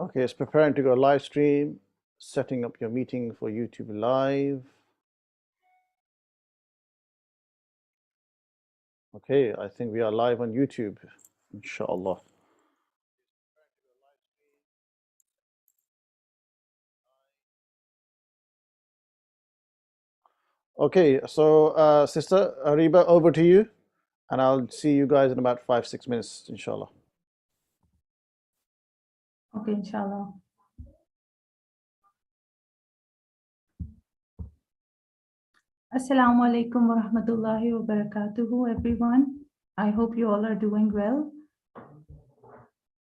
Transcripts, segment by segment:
Okay, it's preparing to go live stream, setting up your meeting for YouTube Live. Okay, I think we are live on YouTube, inshallah. Okay, so Sister Ariba, over to you, and I'll see you guys in about 5-6 minutes, inshallah. Okay, inshallah. Assalamu alaikum wa rahmatullahi wa barakatuhu, everyone. I hope you all are doing well.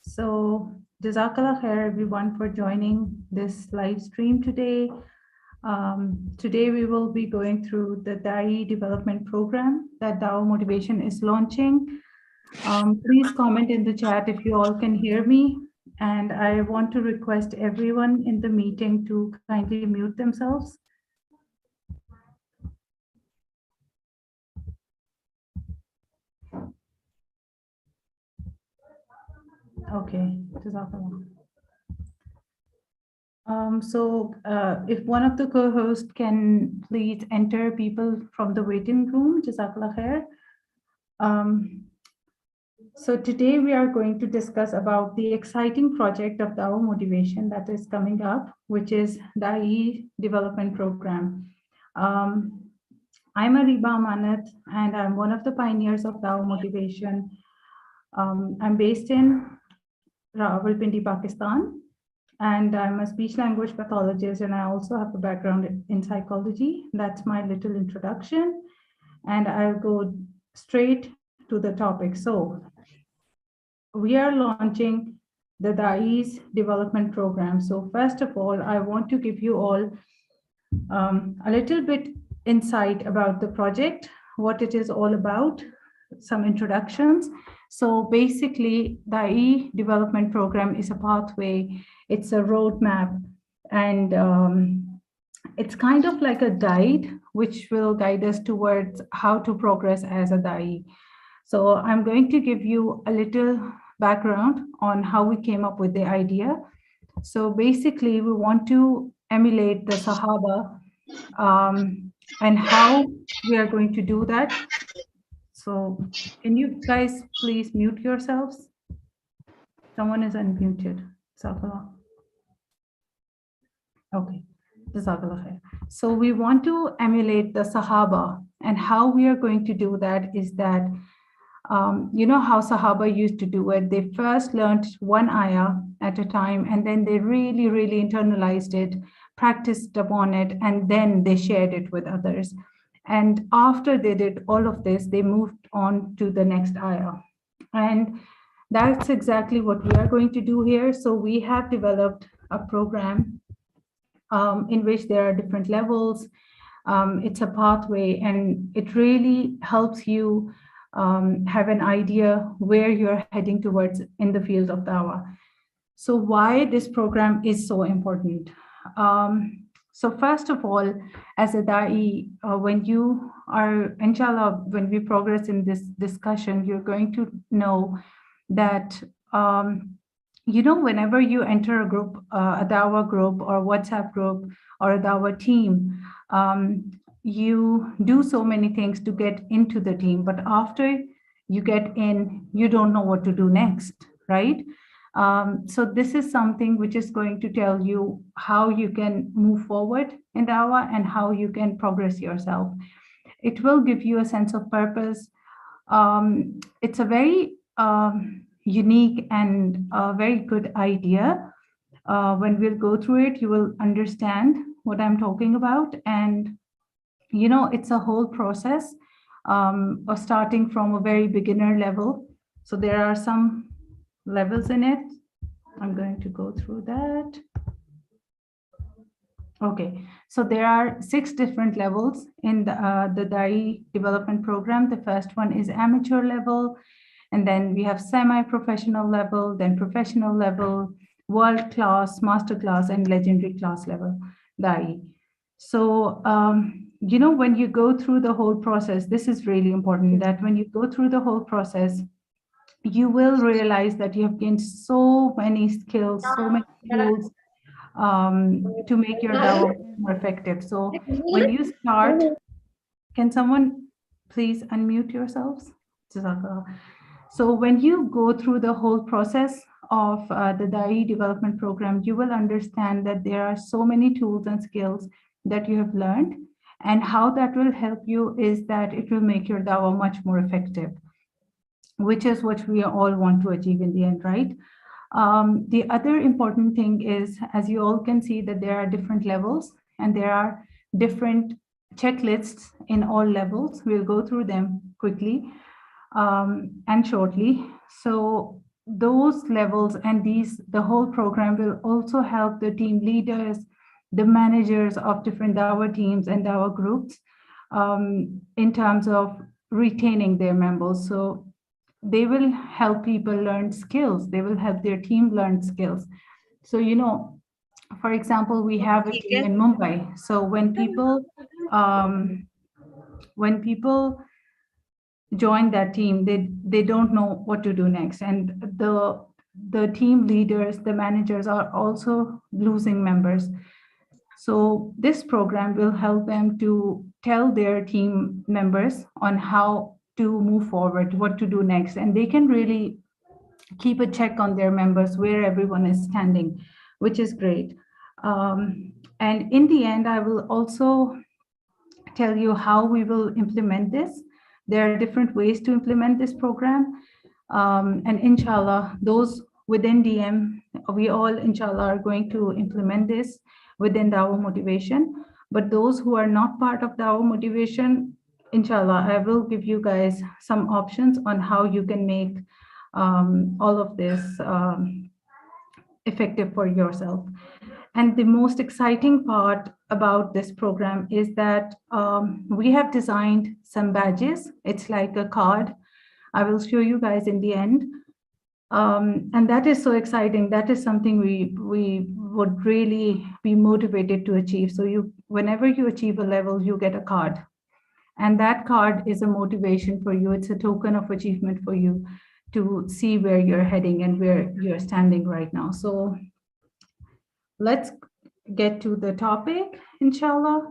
So, Jazakallah khair, everyone, for joining this live stream today. Today, we will be going through the Daee development program that Daawah Motivation is launching. Please comment in the chat if you all can hear me. And I want to request everyone in the meeting to kindly mute themselves. Okay, Jazakallah. If one of the co-hosts can please enter people from the waiting room, Jazakallah khair. So today we are going to discuss about the exciting project of Daawah Motivation that is coming up, which is Daee Development Program. I'm Ariba Amanat, and I'm one of the pioneers of Daawah Motivation. I'm based in Rawalpindi, Pakistan, and I'm a speech language pathologist, and I also have a background in psychology. That's my little introduction, and I'll go straight to the topic. So we are launching the Daee's development program. So first of all, I want to give you all a little bit insight about the project, what it is all about, some introductions. So basically, Daee development program is a pathway, it's a roadmap, and it's kind of like a guide which will guide us towards how to progress as a Daee. So I'm going to give you a little background on how we came up with the idea. So basically, we want to emulate the Sahaba, and how we are going to do that. So can you guys please mute yourselves? Someone is unmuted. Jazakallah. Okay. Jazakallah khair. So we want to emulate the Sahaba, and how we are going to do that is that you know how Sahaba used to do it. They first learned one ayah at a time, and then they really, really internalized it, practiced upon it, and then they shared it with others. And after they did all of this, they moved on to the next ayah. And that's exactly what we are going to do here. So we have developed a program in which there are different levels. It's a pathway, and it really helps you have an idea where you're heading towards in the field of Daawah. So why this program is so important? So first of all, as a Daee, when you are, inshallah, when we progress in this discussion, you're going to know that, you know, whenever you enter a group, a Daawah group or WhatsApp group or a Daawah team, you do so many things to get into the team, but after you get in, you don't know what to do next, right? So this is something which is going to tell you how you can move forward in Daawah and how you can progress yourself. It will give you a sense of purpose. It's a very unique and a very good idea. When we'll go through it, you will understand what I'm talking about. And you know, it's a whole process of starting from a very beginner level. So there are some levels in it. I'm going to go through that. Okay, so there are 6 different levels in the Daee development program. The first one is amateur level, and then we have semi-professional level, then professional level, world class, master class, and legendary class level Daee. So, you know, when you go through the whole process, this is really important, that when you go through the whole process, you will realize that you have gained so many skills, so many tools to make your dawah more effective. So when you start, can someone please unmute yourselves? Jazakallah. So when you go through the whole process of the Daee development program, you will understand that there are so many tools and skills that you have learned, and how that will help you is that it will make your dawah much more effective, which is what we all want to achieve in the end, right? The other important thing is, as you all can see, that there are different levels and there are different checklists in all levels. We'll go through them quickly and shortly. So those levels and the whole program will also help the team leaders, the managers of different dawah teams and dawah groups in terms of retaining their members. So they will help people learn skills. They will help their team learn skills. So, for example, we have a team in Mumbai. So when people join that team, they don't know what to do next, and the team leaders, the managers are also losing members. So this program will help them to tell their team members on how to move forward, what to do next, and they can really keep a check on their members where everyone is standing, which is great. And in the end, I will also tell you how we will implement this. There are different ways to implement this program. And inshallah, those within DM, we all inshallah are going to implement this within Dawah Motivation. But those who are not part of Dawah Motivation, inshallah, I will give you guys some options on how you can make all of this effective for yourself. And the most exciting part about this program is that we have designed some badges. It's like a card. I will show you guys in the end. And that is so exciting. That is something we would really be motivated to achieve. So whenever you achieve a level, you get a card. And that card is a motivation for you. It's a token of achievement for you to see where you're heading and where you're standing right now. So let's get to the topic, inshallah.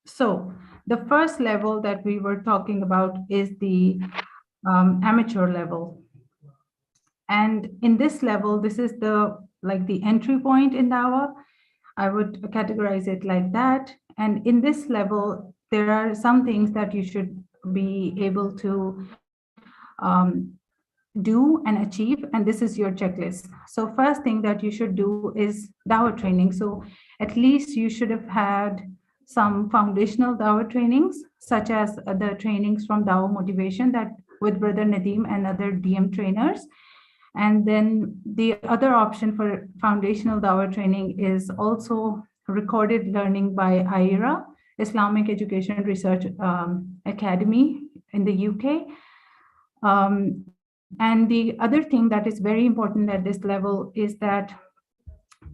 So the first level that we were talking about is the amateur level. And in this level, this is the entry point in Dawah. I would categorize it like that. And in this level, there are some things that you should be able to do and achieve, and this is your checklist. So first thing that you should do is Dawah training. So at least you should have had some foundational Dawah trainings, such as the trainings from Dawah Motivation that with Brother Nadeem and other DM trainers. And then the other option for foundational Dawah training is also recorded learning by IERA, Islamic Education Research Academy in the UK. And the other thing that is very important at this level is that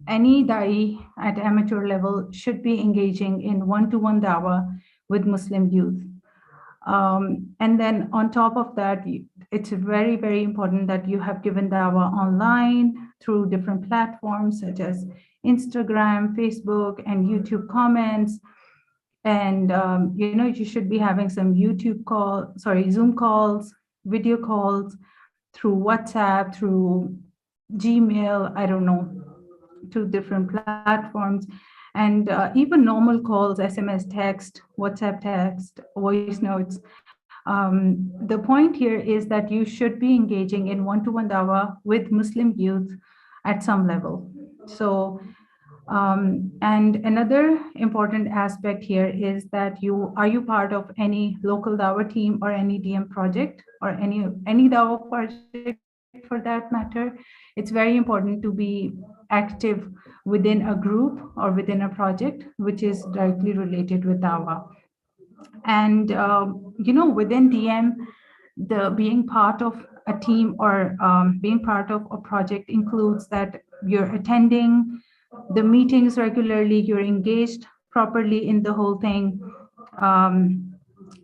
any Daee at amateur level should be engaging in one-to-one Dawah with Muslim youth. And then on top of that, it's very, very important that you have given Dawah online through different platforms such as Instagram, Facebook, and YouTube comments. And you should be having some Zoom calls, video calls, through WhatsApp, through Gmail, I don't know, through different platforms, and even normal calls, SMS text, WhatsApp text, voice notes. The point here is that you should be engaging in one-to-one Dawah with Muslim youth at some level. So, and another important aspect here is that are you part of any local Dawah team or any DM project or any Dawah project for that matter? It's very important to be active within a group or within a project which is directly related with Dawah. And within DM, being part of a team or being part of a project includes that you're attending the meetings regularly, you're engaged properly in the whole thing.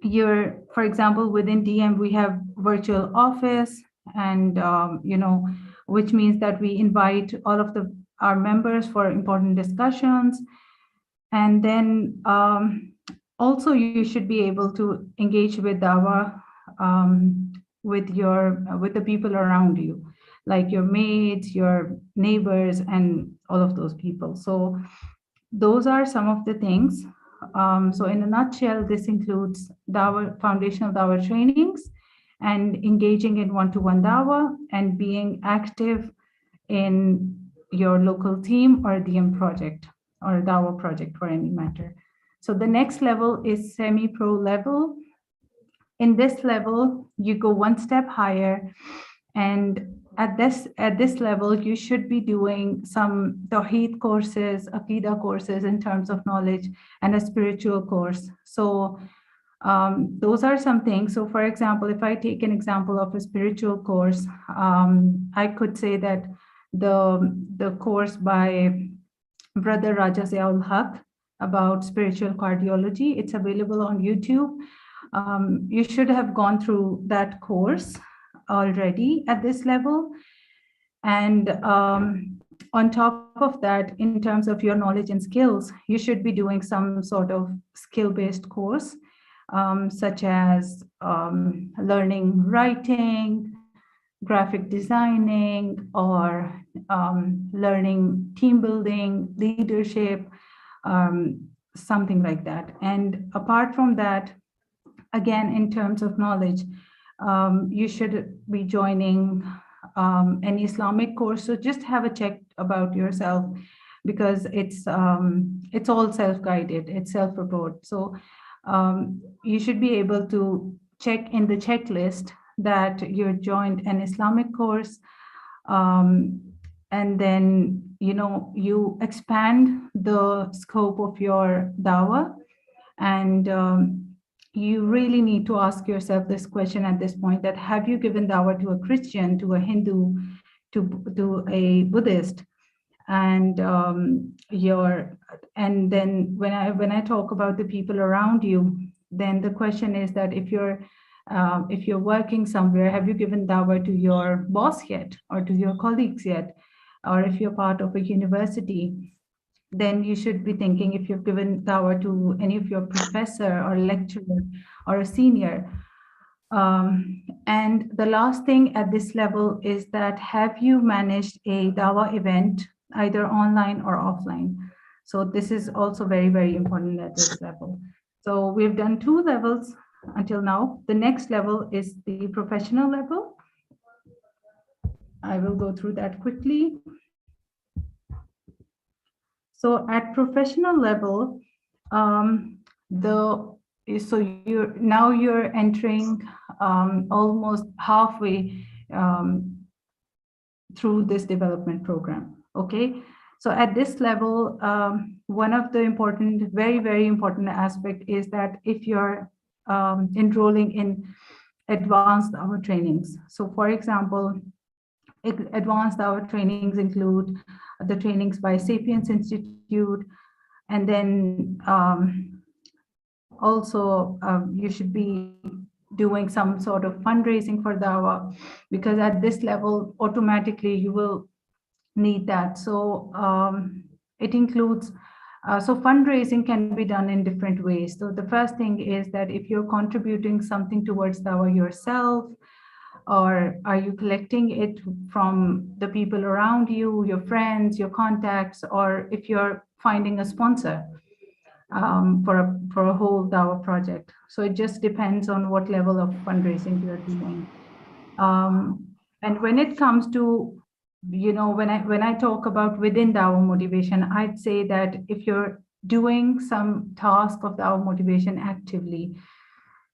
for example, within DM, we have virtual office, and which means that we invite all of our members for important discussions. And then also you should be able to engage with with the people around you, like your mates, your neighbors, and all of those people. So those are some of the things. So in a nutshell, this includes Dawa, foundational Dawa trainings, and engaging in one-to-one Dawa, and being active in your local team or DM project or Dawa project for any matter. So the next level is semi-pro level. In this level, you go one step higher, and at this level, you should be doing some Tawheed courses, Aqidah courses in terms of knowledge, and a spiritual course. So those are some things. So for example, if I take an example of a spiritual course, I could say that the course by Brother Raja Ziaul Haq about spiritual cardiology, it's available on YouTube. You should have gone through that course already at this level. And on top of that, in terms of your knowledge and skills, you should be doing some sort of skill-based course, such as learning writing, graphic designing, or learning team building, leadership, something like that. And apart from that, again, in terms of knowledge, you should be joining an Islamic course. So just have a check about yourself, because it's all self-guided, it's self-report. So you should be able to check in the checklist that you joined an Islamic course, and then you expand the scope of your dawah. And you really need to ask yourself this question at this point: that have you given dawah to a Christian, to a Hindu, to a Buddhist? And and then when I talk about the people around you, then the question is that if you're working somewhere, have you given dawah to your boss yet, or to your colleagues yet? Or if you're part of a university, then you should be thinking if you've given dawah to any of your professor or lecturer or a senior. And the last thing at this level is that have you managed a dawah event, either online or offline? So this is also very, very important at this level. So we've done 2 levels until now. The next level is the professional level. I will go through that quickly. So at professional level, you're entering almost halfway through this development program. Okay, so at this level, one of the important, very, very important aspect is that if you're enrolling in advanced dawah trainings. So for example, advanced dawah trainings include the trainings by Sapiens Institute, and then also you should be doing some sort of fundraising for dawah, because at this level automatically you will need that. So it includes so fundraising can be done in different ways. So the first thing is that if you're contributing something towards dawah yourself, or are you collecting it from the people around you, your friends, your contacts, or if you're finding a sponsor for a whole dawah project. So it just depends on what level of fundraising you're doing. And when it comes to, when I talk about within dawah motivation, I'd say that if you're doing some task of dawah motivation actively,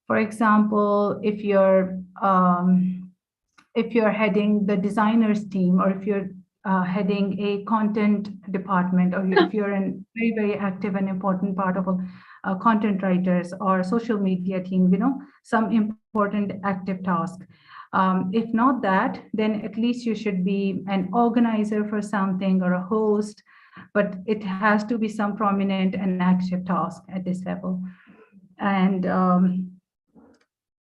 for example, if you're heading the designers team, or if you're heading a content department, or if you're a very, very active and important part of content writers or social media team, some important active task. If not that, then at least you should be an organizer for something or a host, but it has to be some prominent and active task at this level. And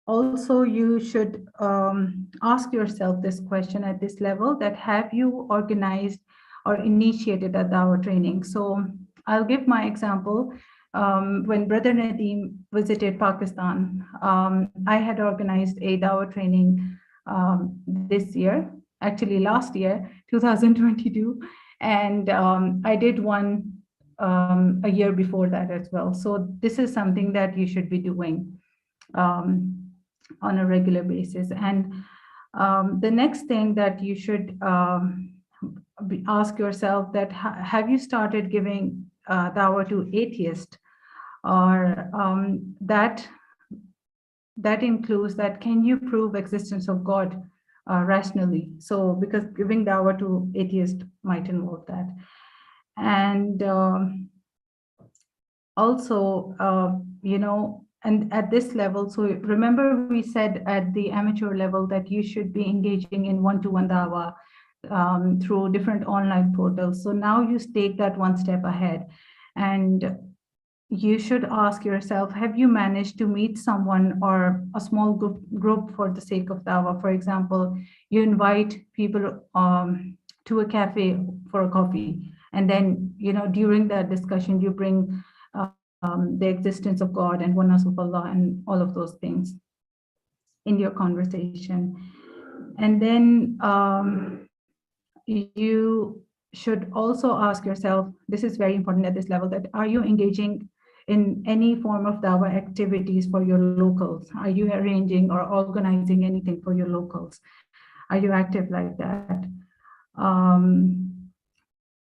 Also, you should ask yourself this question at this level, that have you organized or initiated a Dawa training? So I'll give my example. When Brother Nadeem visited Pakistan, I had organized a Dawa training this year, actually last year, 2022, and I did one a year before that as well. So this is something that you should be doing on a regular basis. And the next thing that you should ask yourself, that have you started giving dawah to atheists, or that includes that, can you prove existence of God rationally? So because giving dawah to atheists might involve that. And also, and at this level, so remember we said at the amateur level that you should be engaging in one-to-one dawah through different online portals. So now you take that one step ahead, and you should ask yourself, have you managed to meet someone or a small group for the sake of dawah? For example, you invite people to a cafe for a coffee, and then during that discussion you bring the existence of God and oneness of Allah and all of those things in your conversation. And then you should also ask yourself, this is very important at this level, that are you engaging in any form of dawah activities for your locals? Are you arranging or organizing anything for your locals? Are you active like that?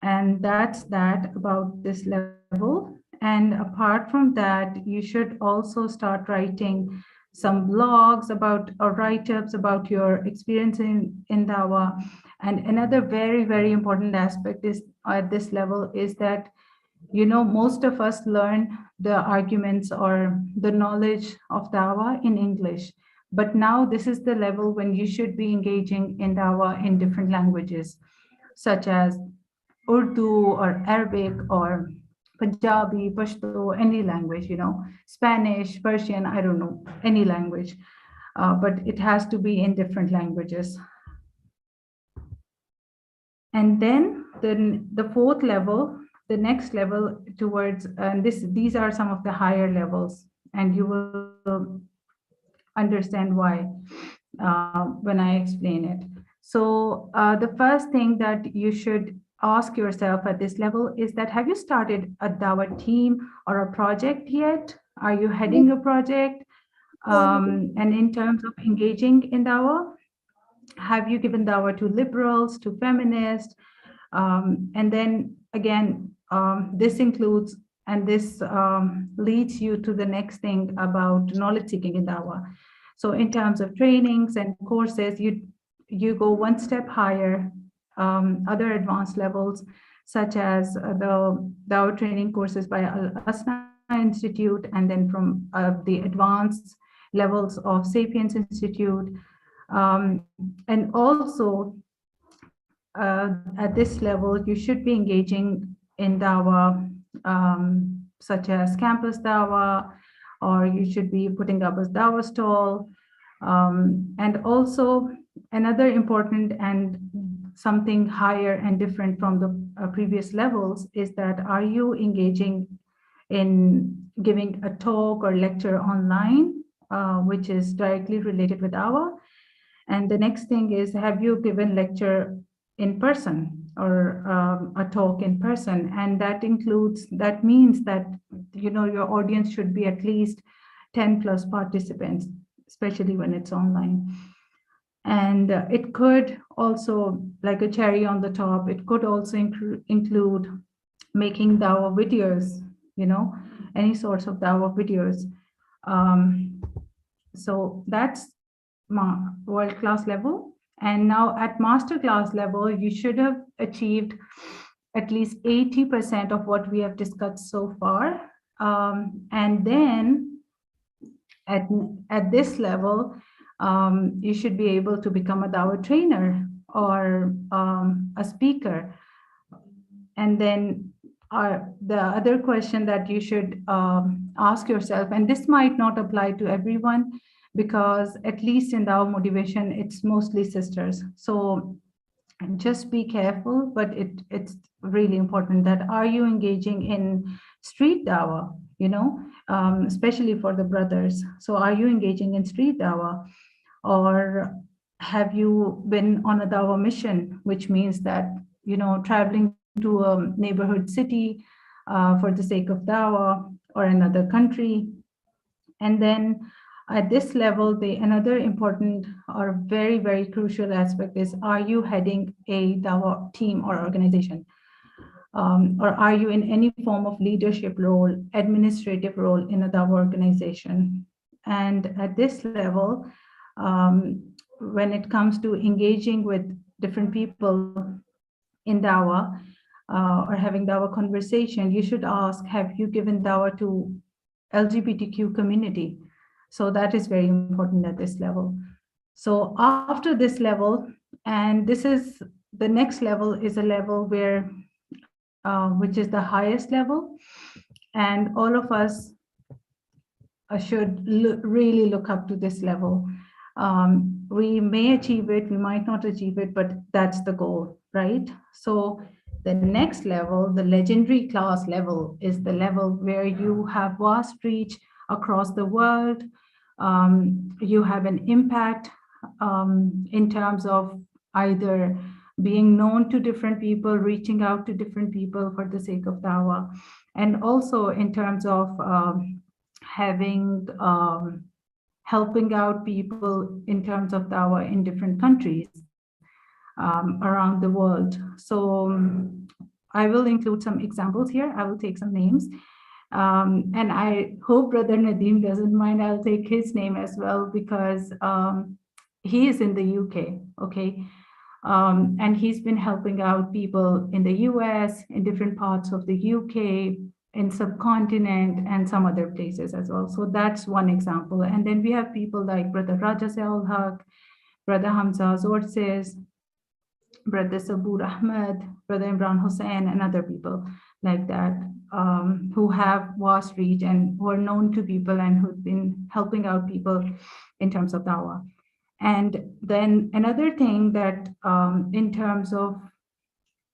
And that's that about this level. And apart from that, you should also start writing some blogs about, or write-ups about your experience in dawah. And another very, very important aspect is at this level is that, most of us learn the arguments or the knowledge of dawah in English. But now this is the level when you should be engaging in dawah in different languages, such as Urdu or Arabic or Punjabi, Pashto, any language, Spanish, Persian, I don't know, any language. But it has to be in different languages. And then the fourth level, the next level towards, and these are some of the higher levels, and you will understand why when I explain it. So the first thing that you should ask yourself at this level is that, have you started a dawah team or a project yet? Are you heading a project? And in terms of engaging in dawah, have you given dawah to liberals, to feminists? And then again, this includes, and this leads you to the next thing about knowledge seeking in dawah. So in terms of trainings and courses, you go one step higher, other advanced levels, such as the Dawah training courses by Al-Asna Institute, and then from the advanced levels of Sapiens Institute. And also at this level, you should be engaging in Dawah, such as campus Dawah, or you should be putting up a Dawah stall. And also another important and something higher and different from the previous levels is that, are you engaging in giving a talk or lecture online, which is directly related with dawah? And the next thing is, have you given lecture in person or a talk in person? And that means that your audience should be at least 10 plus participants, especially when it's online. And it could also, like a cherry on the top, it could also include making dawah videos, any sorts of dawah videos. So that's world-class level. And now at masterclass level, you should have achieved at least 80% of what we have discussed so far. And then at this level, you should be able to become a dawah trainer or a speaker. And then the other question that you should ask yourself, and this might not apply to everyone, because at least in our motivation, it's mostly sisters. So just be careful, but it's really important that are you engaging in street dawa, especially for the brothers. So are you engaging in street dawa, or have you been on a dawa mission, which means that traveling to a neighborhood city for the sake of dawa, or another country. And then at this level, the another important or very, very crucial aspect is, are you heading a dawa team or organization? Or are you in any form of leadership role, administrative role in a dawa organization? And at this level, when it comes to engaging with different people in dawa, or having dawa conversation, you should ask, have you given dawa to LGBTQ community? So that is very important at this level. So after this level, and this is the next level, is a level where, which is the highest level, and all of us should really look up to this level. We may achieve it, we might not achieve it, but that's the goal, right? So the next level, the legendary class level, is the level where you have vast reach across the world. You have an impact in terms of either being known to different people, reaching out to different people for the sake of dawah, and also in terms of having helping out people in terms of dawah in different countries around the world. So I will include some examples here. I will take some names. And I hope Brother Nadeem doesn't mind. I'll take his name as well, because he is in the UK, okay? And he's been helping out people in the US, in different parts of the UK, in subcontinent, and some other places as well. So that's one example. And then we have people like Brother Raja Saul Haq, Brother Hamza Zorses, Brother Sabur Ahmed, Brother Imran Hussain, and other people like that, who have vast reach and who are known to people and who've been helping out people in terms of dawah. And then another thing that in terms of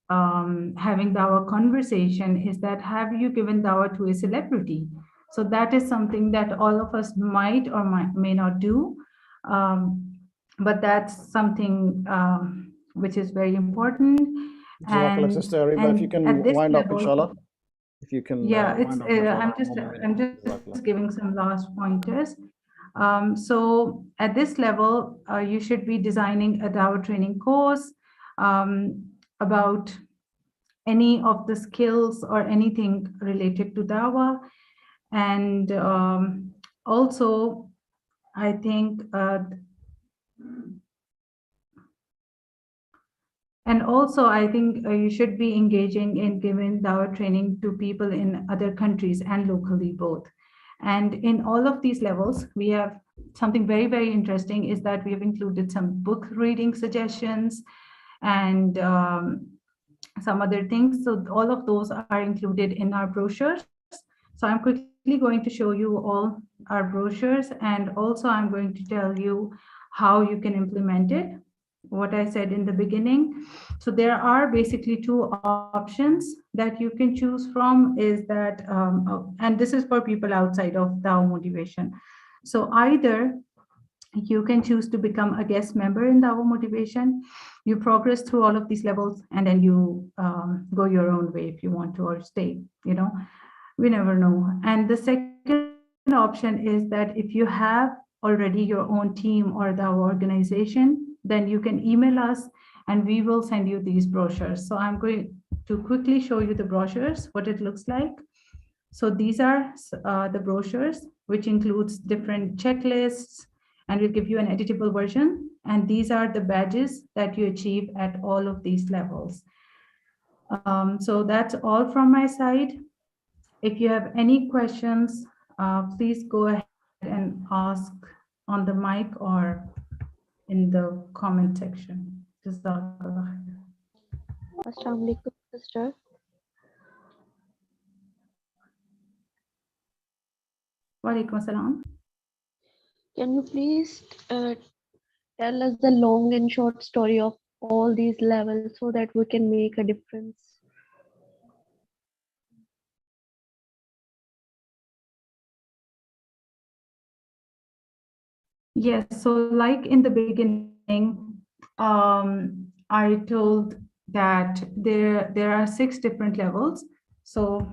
having dawah conversation is that, have you given dawah to a celebrity? So that is something that all of us might or may not do. But that's something which is very important. Jazakallah, Sister Ariba. If you And can at this wind up, level, inshallah. If you can yeah, it's wind up, inshallah. I'm just 1 minute. giving Jazakallah. some last pointers. So at this level, you should be designing a dawah training course about any of the skills or anything related to dawah. And also, I think you should be engaging in giving dawah training to people in other countries and locally both. And in all of these levels, we have something very, very interesting, is that we have included some book reading suggestions and some other things. So all of those are included in our brochures. So I'm quickly going to show you all our brochures, and also I'm going to tell you how you can implement it, what I said in the beginning. So there are basically two options that you can choose from, is that, and this is for people outside of DAO motivation. So either you can choose to become a guest member in DAO motivation. You progress through all of these levels, and then you go your own way if you want to, or stay, we never know. And the second option is that if you have already your own team or the organization, then you can email us and we will send you these brochures. So I'm going to quickly show you the brochures, what it looks like. So these are the brochures, which includes different checklists, and we'll give you an editable version. And these are the badges that you achieve at all of these levels. So that's all from my side. If you have any questions, please go ahead and ask on the mic or in the comment section. Jazakallah khair. Assalamu alaikum, sister. Walaikum assalam. Can you please tell us the long and short story of all these levels so that we can make a difference? Yes, so like in the beginning, I told that there are 6 different levels. So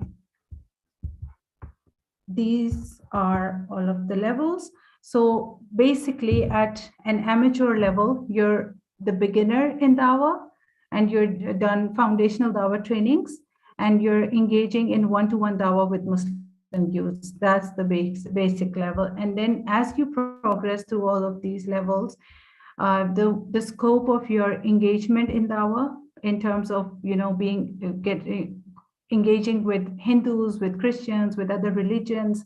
these are all of the levels. So basically at an amateur level, you're the beginner in Dawa and you're done foundational Dawa trainings and you're engaging in one-to-one Dawa with Muslim youths. That's the basic level. And then as you progress through all of these levels, the scope of your engagement in Dawa in terms of, engaging with Hindus, with Christians, with other religions,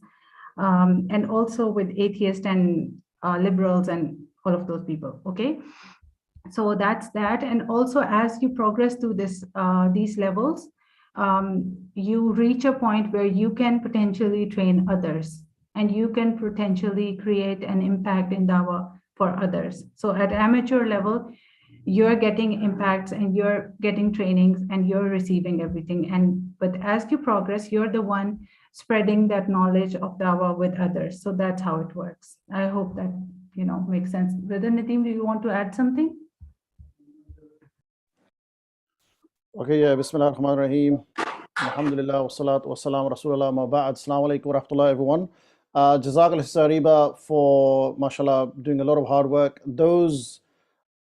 and also with atheists and liberals and all of those people. Okay, so that's that. And also, as you progress through these levels, you reach a point where you can potentially train others, and you can potentially create an impact in Dawa for others. So at amateur level, you're getting impacts and you're getting trainings and you're receiving everything. And but as you progress, you're the one spreading that knowledge of Dawa with others. So that's how it works. I hope that makes sense. Brother Nadeem, do you want to add something? Okay, yeah, Bismillah ar-Rahman ar-Rahim. Alhamdulillah, wa salatu wa salam Rasulullah ma ba'd. Assalamu alaikum wa rahmatullah, everyone. Jazakallah Sister Ariba for, mashallah, doing a lot of hard work. Those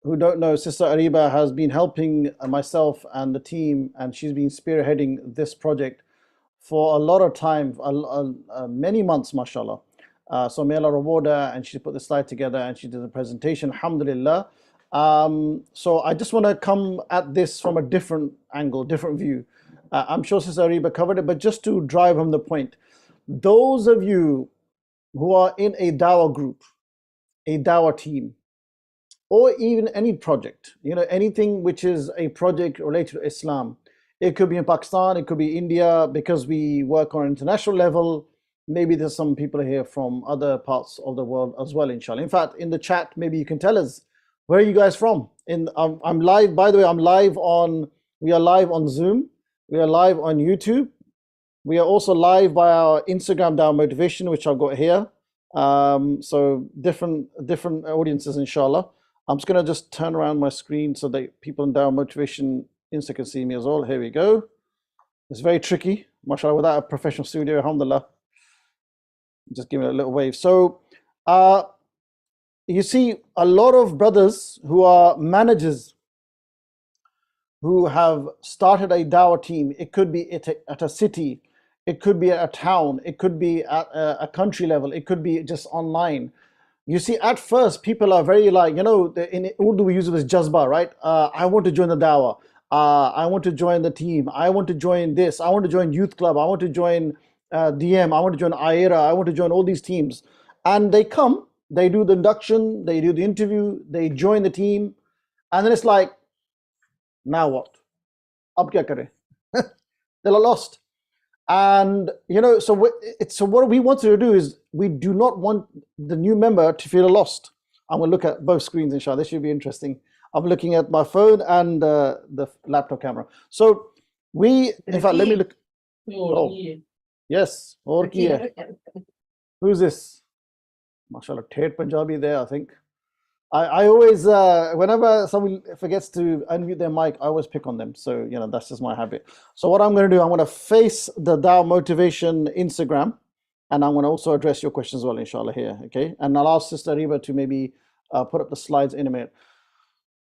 who don't know, Sister Ariba has been helping myself and the team, and she's been spearheading this project for a lot of time, many months, mashallah. So may Allah reward her, and she put the slide together and she did the presentation, alhamdulillah. So I just want to come at this from a different angle, different view. I'm sure Sister Ariba covered it, but just to drive home the point, those of you who are in a dawah group, a dawah team, or even any project, anything which is a project related to Islam. It could be in Pakistan, it could be India, because we work on an international level. Maybe there's some people here from other parts of the world as well, inshallah. In fact, in the chat, maybe you can tell us, where are you guys from? I'm live, by the way, we are live on Zoom, we are live on YouTube, we are also live by our Instagram Dawah Motivation, which I've got here. So different audiences, inshallah. I'm just going to just turn around my screen so that people in Dawah Motivation Insta can see me as well. Here we go. It's very tricky, mashallah, without a professional studio, alhamdulillah. Just give it a little wave. So you see a lot of brothers who are managers who have started a Dawah team. It could be at a city, it could be at a town, it could be at a country level, it could be just online. You see, at first, people are very like, in Urdu we use this jazba, right? I want to join the dawah. I want to join the team. I want to join this. I want to join youth club. I want to join DM. I want to join IERA. I want to join all these teams. And they come, they do the induction, they do the interview, they join the team. And then it's like, now what? Ab kya kare? They're lost. And so what we want to do is, we do not want the new member to feel lost. I'm going to look at both screens, inshallah. This should be interesting. I'm looking at my phone and the laptop camera. So in fact, let me look. Oh, yes. Who's this? MashaAllah, Thet Punjabi there, I think. I always, whenever someone forgets to unmute their mic, I always pick on them. So, that's just my habit. So what I'm going to do, I'm going to face the Dawah Motivation Instagram, and I'm going to also address your questions as well, inshallah, here, okay? And I'll ask Sister Riba to maybe put up the slides in a minute.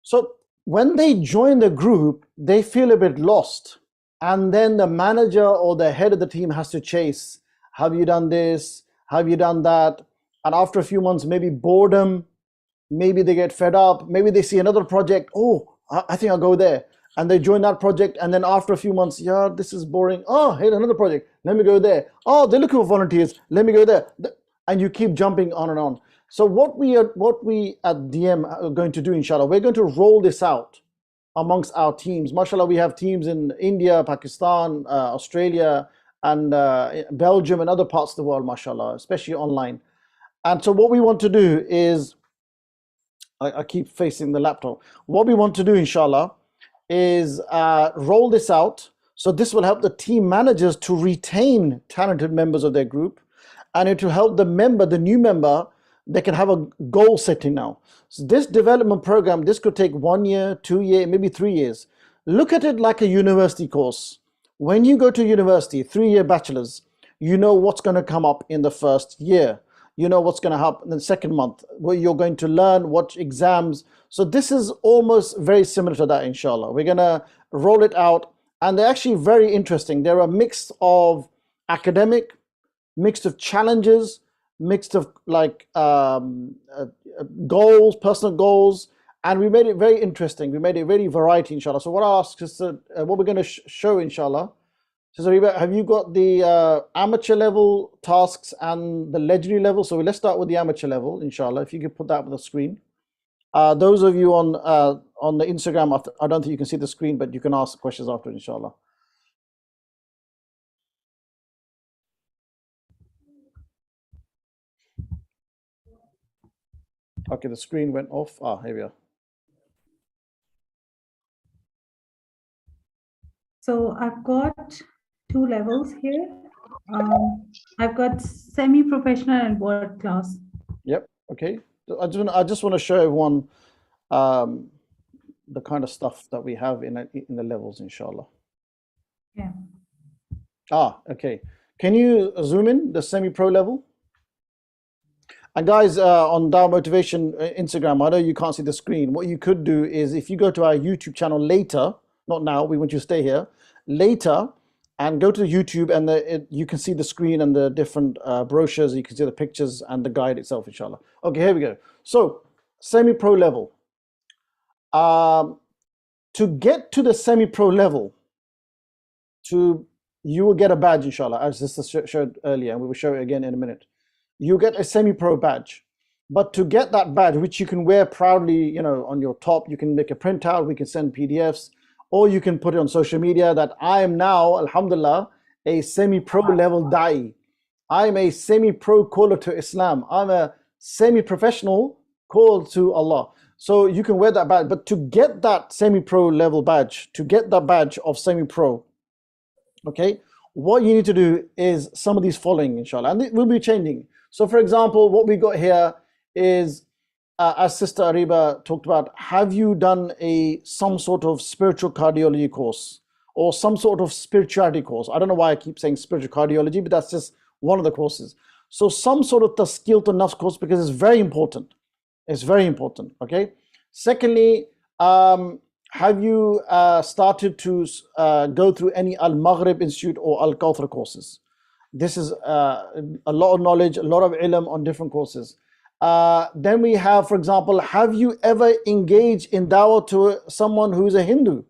So when they join the group, they feel a bit lost. And then the manager or the head of the team has to chase. Have you done this? Have you done that? And after a few months, maybe boredom, maybe they get fed up, maybe they see another project, oh, I think I'll go there. And they join that project, and then after a few months, yeah, this is boring. Oh, hey, another project, let me go there. Oh, they're looking for volunteers, let me go there. And you keep jumping on and on. So what we at DM are going to do, inshallah, we're going to roll this out amongst our teams. MashaAllah, we have teams in India, Pakistan, Australia, and Belgium and other parts of the world, mashallah, especially online. And so what we want to do is, I keep facing the laptop. What we want to do, inshallah, is roll this out. So this will help the team managers to retain talented members of their group, and it will help the new member, they can have a goal setting now. So this development program, this could take 1 year, 2 years, maybe 3 years. Look at it like a university course. When you go to university, 3-year bachelor's, you know what's going to come up in the first year. You know what's going to happen in the second month, where you're going to learn what exams. So this is almost very similar to that, inshallah. We're going to roll it out, and they're actually very interesting. They're a mix of academic, mixed of challenges, mixed of like goals, personal goals, and we made it very interesting. We made it very variety, inshallah. So what I ask is what we're going to show, inshallah. So Zariba, have you got the amateur level tasks and the legendary level? So let's start with the amateur level, inshallah. If you could put that on the screen. Those of you on the Instagram, I don't think you can see the screen, but you can ask questions after, inshallah. Okay, the screen went off. Here we are. So I've got 2 levels here. I've got semi-professional and world class. Yep. Okay. I just want to show everyone the kind of stuff that we have in the levels, inshallah. Yeah. Okay. Can you zoom in the semi-pro level? And guys, on Daee Motivation Instagram, I know you can't see the screen. What you could do is, if you go to our YouTube channel later, not now, we want you to stay here, later, and go to YouTube, and you can see the screen and the different brochures, you can see the pictures and the guide itself, inshallah. Okay, here we go. So, semi-pro level. To get to the semi-pro level, you will get a badge, inshallah, as this showed earlier, and we will show it again in a minute. You get a semi-pro badge. But to get that badge, which you can wear proudly, on your top, you can make a printout, we can send PDFs, or you can put it on social media that I am now, alhamdulillah, a semi-pro level Daee. I'm a semi-pro caller to Islam. I'm a semi-professional call to Allah. So you can wear that badge. But to get that semi-pro level badge, to get that badge of semi-pro, okay, what you need to do is some of these following, inshallah, and it will be changing. So for example, what we got here is, as Sister Ariba talked about, have you done some sort of spiritual cardiology course or some sort of spirituality course? I don't know why I keep saying spiritual cardiology, but that's just one of the courses. So some sort of taskil to nafs course, because it's very important. It's very important, okay? Secondly, have you started to go through any Al-Maghrib Institute or Al-Kawthar courses? This is a lot of knowledge, a lot of ilm on different courses. Then we have, for example, have you ever engaged in dawah to someone who is a Hindu?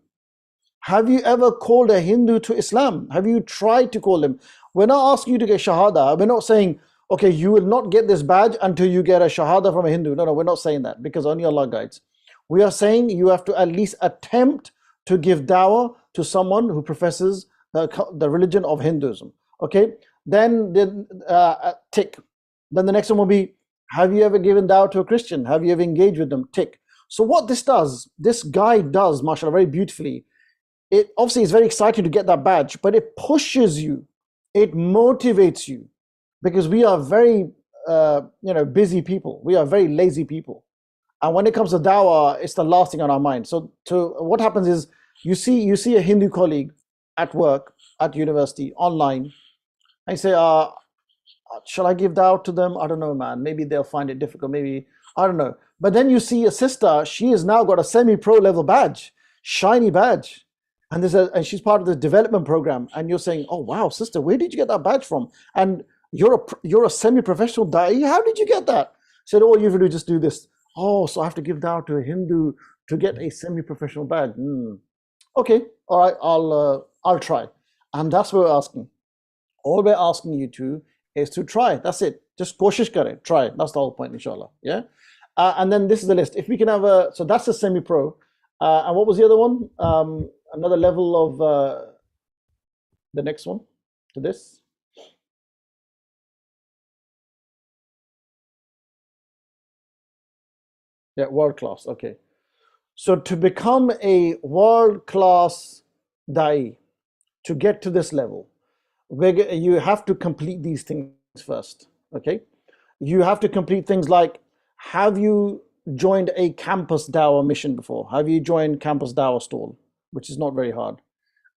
Have you ever called a Hindu to Islam? Have you tried to call them? We're not asking you to get shahada. We're not saying, okay, you will not get this badge until you get a shahada from a Hindu. No, we're not saying that, because only Allah guides. We are saying you have to at least attempt to give dawah to someone who professes the religion of Hinduism. Okay, then tick. Then the next one will be, have you ever given dawah to a Christian? Have you ever engaged with them? Tick. So what this guide does, mashallah, very beautifully, it obviously is very exciting to get that badge, but it pushes you, it motivates you, because we are very busy people. We are very lazy people. And when it comes to dawah, it's the last thing on our mind. So what happens is, you see a Hindu colleague at work, at university, online, and you say, shall I give dawah to them? I don't know, man. Maybe they'll find it difficult. Maybe, I don't know. But then you see a sister, she has now got a semi-pro level badge, shiny badge. And she's part of the development program. And you're saying, oh, wow, sister, where did you get that badge from? And you're a semi-professional Daee. How did you get that? She said, all you have to do is just do this. Oh, so I have to give dawah to a Hindu to get a semi-professional badge. Okay, all right, I'll try. And that's what we're asking. All we're asking you to is to try. That's it. Just koshish kare, try. That's the whole point, inshallah. Yeah. And then this is the list. If we can have so that's a semi-pro. And what was the other one? Another level of the next one. to this? Yeah, world class. Okay. So to become a world class Daee, to get to this level, you have to complete these things first. Okay. You have to complete things like, have you joined a campus Dawah mission before? Have you joined campus Dawah stall, which is not very hard?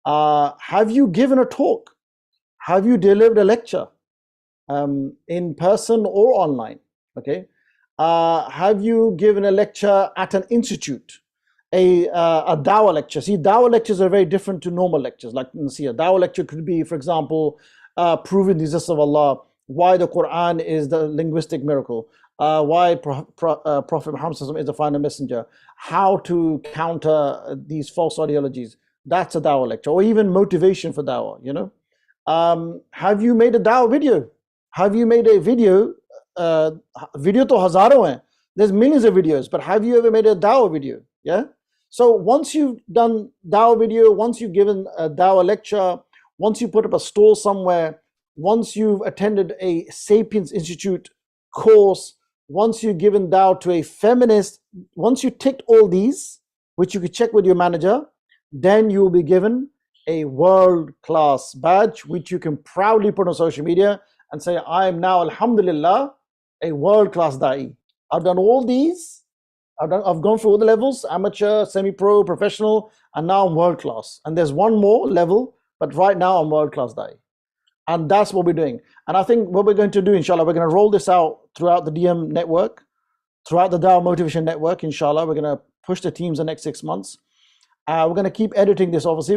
Have you given a talk? Have you delivered a lecture in person or online? Okay. Have you given a lecture at an institute, a Dawah lecture? See, Dawah lectures are very different to normal lectures. Like, see, a Dawah lecture could be, for example, proving the existence of Allah, why the Quran is the linguistic miracle, why Prophet Muhammad is the final messenger, how to counter these false ideologies. That's a Dawah lecture, or even motivation for Dawah, you know. Have you made a Dawah video? Have you made a video? Video to hazaron hai. There's millions of videos, but have you ever made a Dawah video? Yeah. So once you've done Dawah video, once you've given a Dawah lecture, once you put up a stall somewhere, once you've attended a Sapiens Institute course, once you've given Dawah to a feminist, once you ticked all these, which you could check with your manager, then you will be given a world-class badge, which you can proudly put on social media and say, I am now, alhamdulillah, a world-class Daee. I've done all these. I've gone through all the levels, amateur, semi-pro, professional, and now I'm world-class. And there's one more level, but right now I'm world-class Daee. And that's what we're doing. And I think what we're going to do, inshallah, we're going to roll this out throughout the DM network, throughout the Dawah Motivation Network, inshallah. We're going to push the teams the next 6 months. We're going to keep editing this, obviously.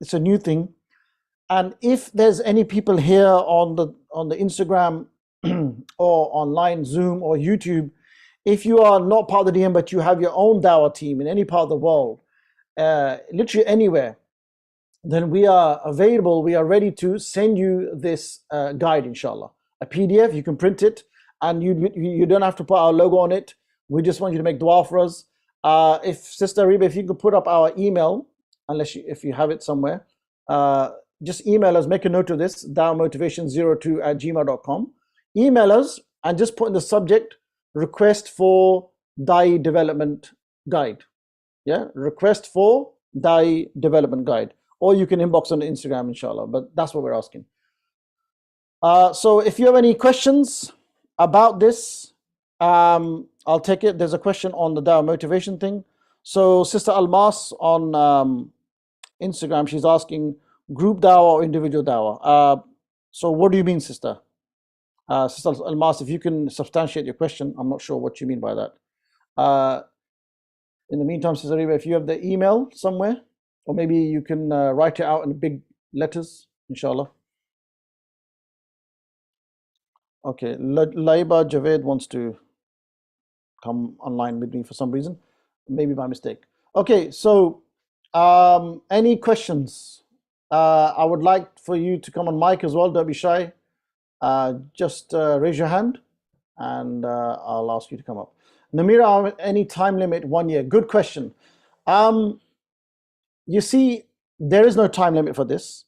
It's a new thing. And if there's any people here on the Instagram or online, Zoom or YouTube, if you are not part of the DM, but you have your own Dawah team in any part of the world, literally anywhere, then we are available. We are ready to send you this guide, inshallah. A PDF, you can print it, and you don't have to put our logo on it. We just want you to make dua for us. If Sister Reba, if you could put up our email, if you have it somewhere, just email us, make a note of this, dawahmotivation02@gmail.com. Email us and just put in the subject, request for Daee development guide. Yeah, request for Daee development guide. Or you can inbox on Instagram, inshallah, but that's what we're asking. So if you have any questions about this, I'll take it. There's a question on the Dawah motivation thing. So Sister Almas on Instagram, she's asking group Dawah or individual Dawah. So what do you mean, Sister? Sister Almas, if you can substantiate your question, I'm not sure what you mean by that. In the meantime, Sister Reba, if you have the email somewhere, or maybe you can write it out in big letters, inshallah. Okay, Laiba Javed wants to come online with me for some reason, maybe by mistake. Okay, so any questions? I would like for you to come on mic as well, don't be shy. Just raise your hand and I'll ask you to come up. Namira, any time limit? 1 year. Good question. You see, there is no time limit for this,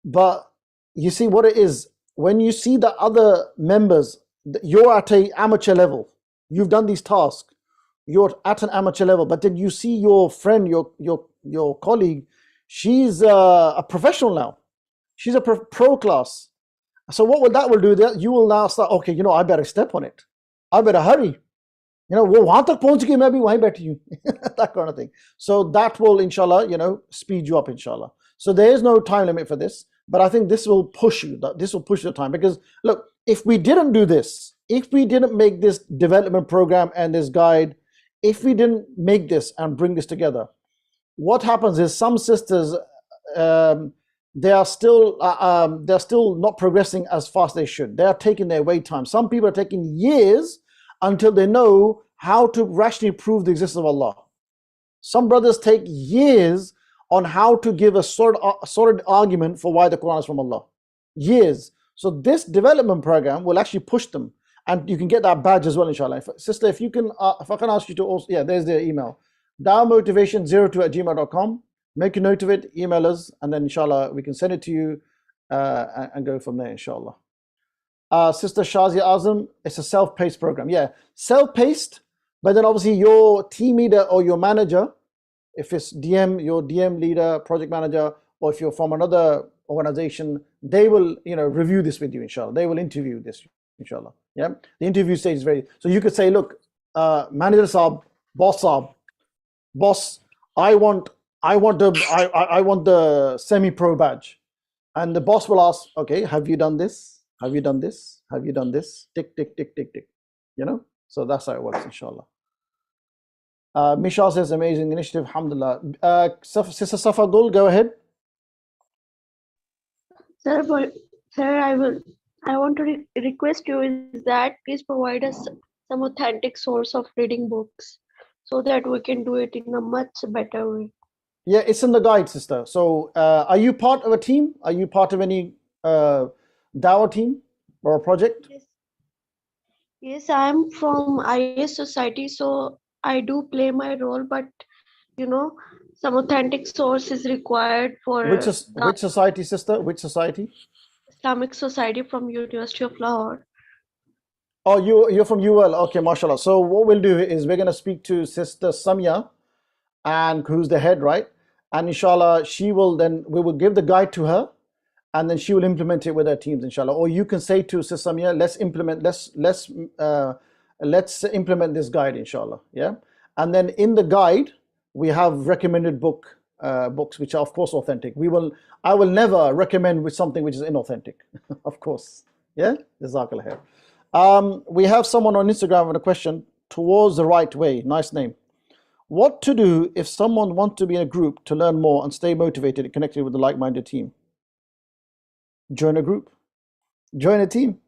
but you see what it is. When you see the other members, you're at an amateur level. You've done these tasks. You're at an amateur level, but then you see your friend, your colleague, she's a professional now. She's a pro class. So what will that will do? That you will now start, okay, you know, I better step on it. I better hurry. You know, वो वहां तक पहुंच गई, मैं भी वहीं बैठी हूँ. That kind of thing. So that will, inshallah, you know, speed you up, inshallah. So there is no time limit for this, but I think this will push you. This will push the time, because look, if we didn't do this, if we didn't make this development program and this guide, if we didn't make this and bring this together, what happens is some sisters, they are still not progressing as fast as they should. They are taking their wait time. Some people are taking years until they know how to rationally prove the existence of Allah. Some brothers take years on how to give a solid argument for why the Quran is from Allah. Years. So this development program will actually push them, and you can get that badge as well, inshallah. Sister, if you can, if I can ask you to also, yeah, there's the email, dawahmotivation02@gmail.com. Make a note of it, email us, and then inshallah we can send it to you and go from there, inshallah. Sister Shazia Azam, it's a self-paced program. Yeah, self-paced, but then obviously your team leader or your manager, if it's DM, your DM leader, project manager, or if you're from another organization, they will, review this with you, inshallah. They will interview this, inshallah. Yeah, the interview stage is very. So you could say, look, manager saab, boss, I want the semi-pro badge, and the boss will ask, okay, have you done this? Have you done this? Have you done this? Tick, tick, tick, tick, tick. So that's how it works, inshallah. Misha says, amazing initiative, alhamdulillah. Sister Safa Gul, go ahead. Sir, I want to request you is that please provide us some authentic source of reading books so that we can do it in a much better way. Yeah, it's in the guide, sister. So are you part of a team? Are you part of any Dawah team or a project? Yes, I'm from IS Society, so I do play my role, but some authentic source is required for Which society, sister? Which society? Islamic Society from University of Lahore. Oh, you're from UL. Okay, mashallah. So what we'll do is we're gonna speak to Sister Samia, and who's the head, right? And inshallah, we will give the guide to her, and then she will implement it with her teams, inshallah. Or you can say to Sister Samia, let's implement this guide, inshallah. Yeah. And then in the guide, we have recommended books which are of course authentic. I will never recommend with something which is inauthentic, of course. Yeah. Jazakallah khair. We have someone on Instagram with a question. Towards the Right Way. Nice name. What to do if someone wants to be in a group to learn more and stay motivated and connected with a like-minded team? Join a group. Join a team.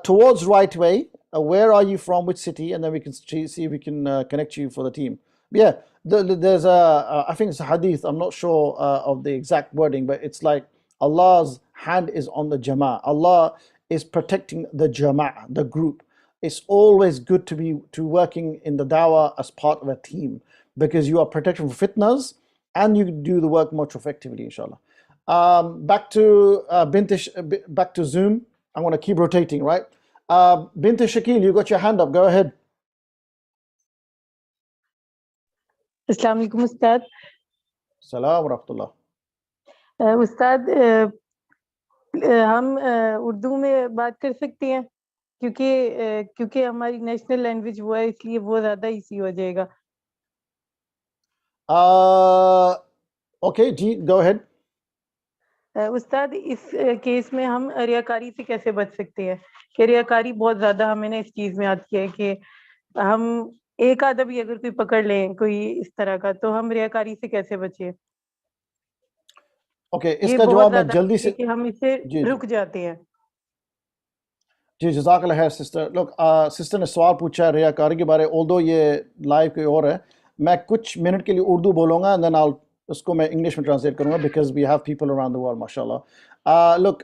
Towards Right Way. Where are you from? Which city? And then we can see if we can connect you for the team. Yeah, there's I think it's a hadith. I'm not sure of the exact wording, but it's like Allah's hand is on the Jama'ah. Allah is protecting the Jama'ah, the group. It's always good to working in the dawah as part of a team, because you are protected from fitnas and you do the work much effectively, inshallah. Back to back to Zoom. I'm going to keep rotating, right? Bint Shakil, you got your hand up. Go ahead. अस्सलाम वालेकुम उस्ताद। Salaam wa rahmatullah. उस्ताद हम उर्दू में बात कर सकते हैं क्योंकि हमारी नेशनल लैंग्वेज वो है, इसलिए वो ज़्यादा इजी हो जाएगा। Okay, जी, go ahead. उस्ताद इस केस में हम रियाकारी से कैसे बच सकते हैं? कि रियाकारी बहुत ज़्यादा हमें ना इस चीज़ में आती है कि हम एक आधा भी अगर कोई पकड़ लें कोई इस तरह का, तो हम रियाकारी से कैसे बचें? Okay, इसका जवाब मैं जल्दी से कि हम इससे रुक जाते हैं। जी, जज़ाकल्लाह खैर सिस्टर। लोग सिस्टर ने सवाल पूछा है रियाकारी के बारे, ऑल्दो ये लाइव कोई और है, मैं कुछ मिनट के लिए उर्दू बोलूँगा एंड देन उसको मैं इंग्लिश में ट्रांसलेट करूँगा, because we have people around the world माशाल्लाह। लुक,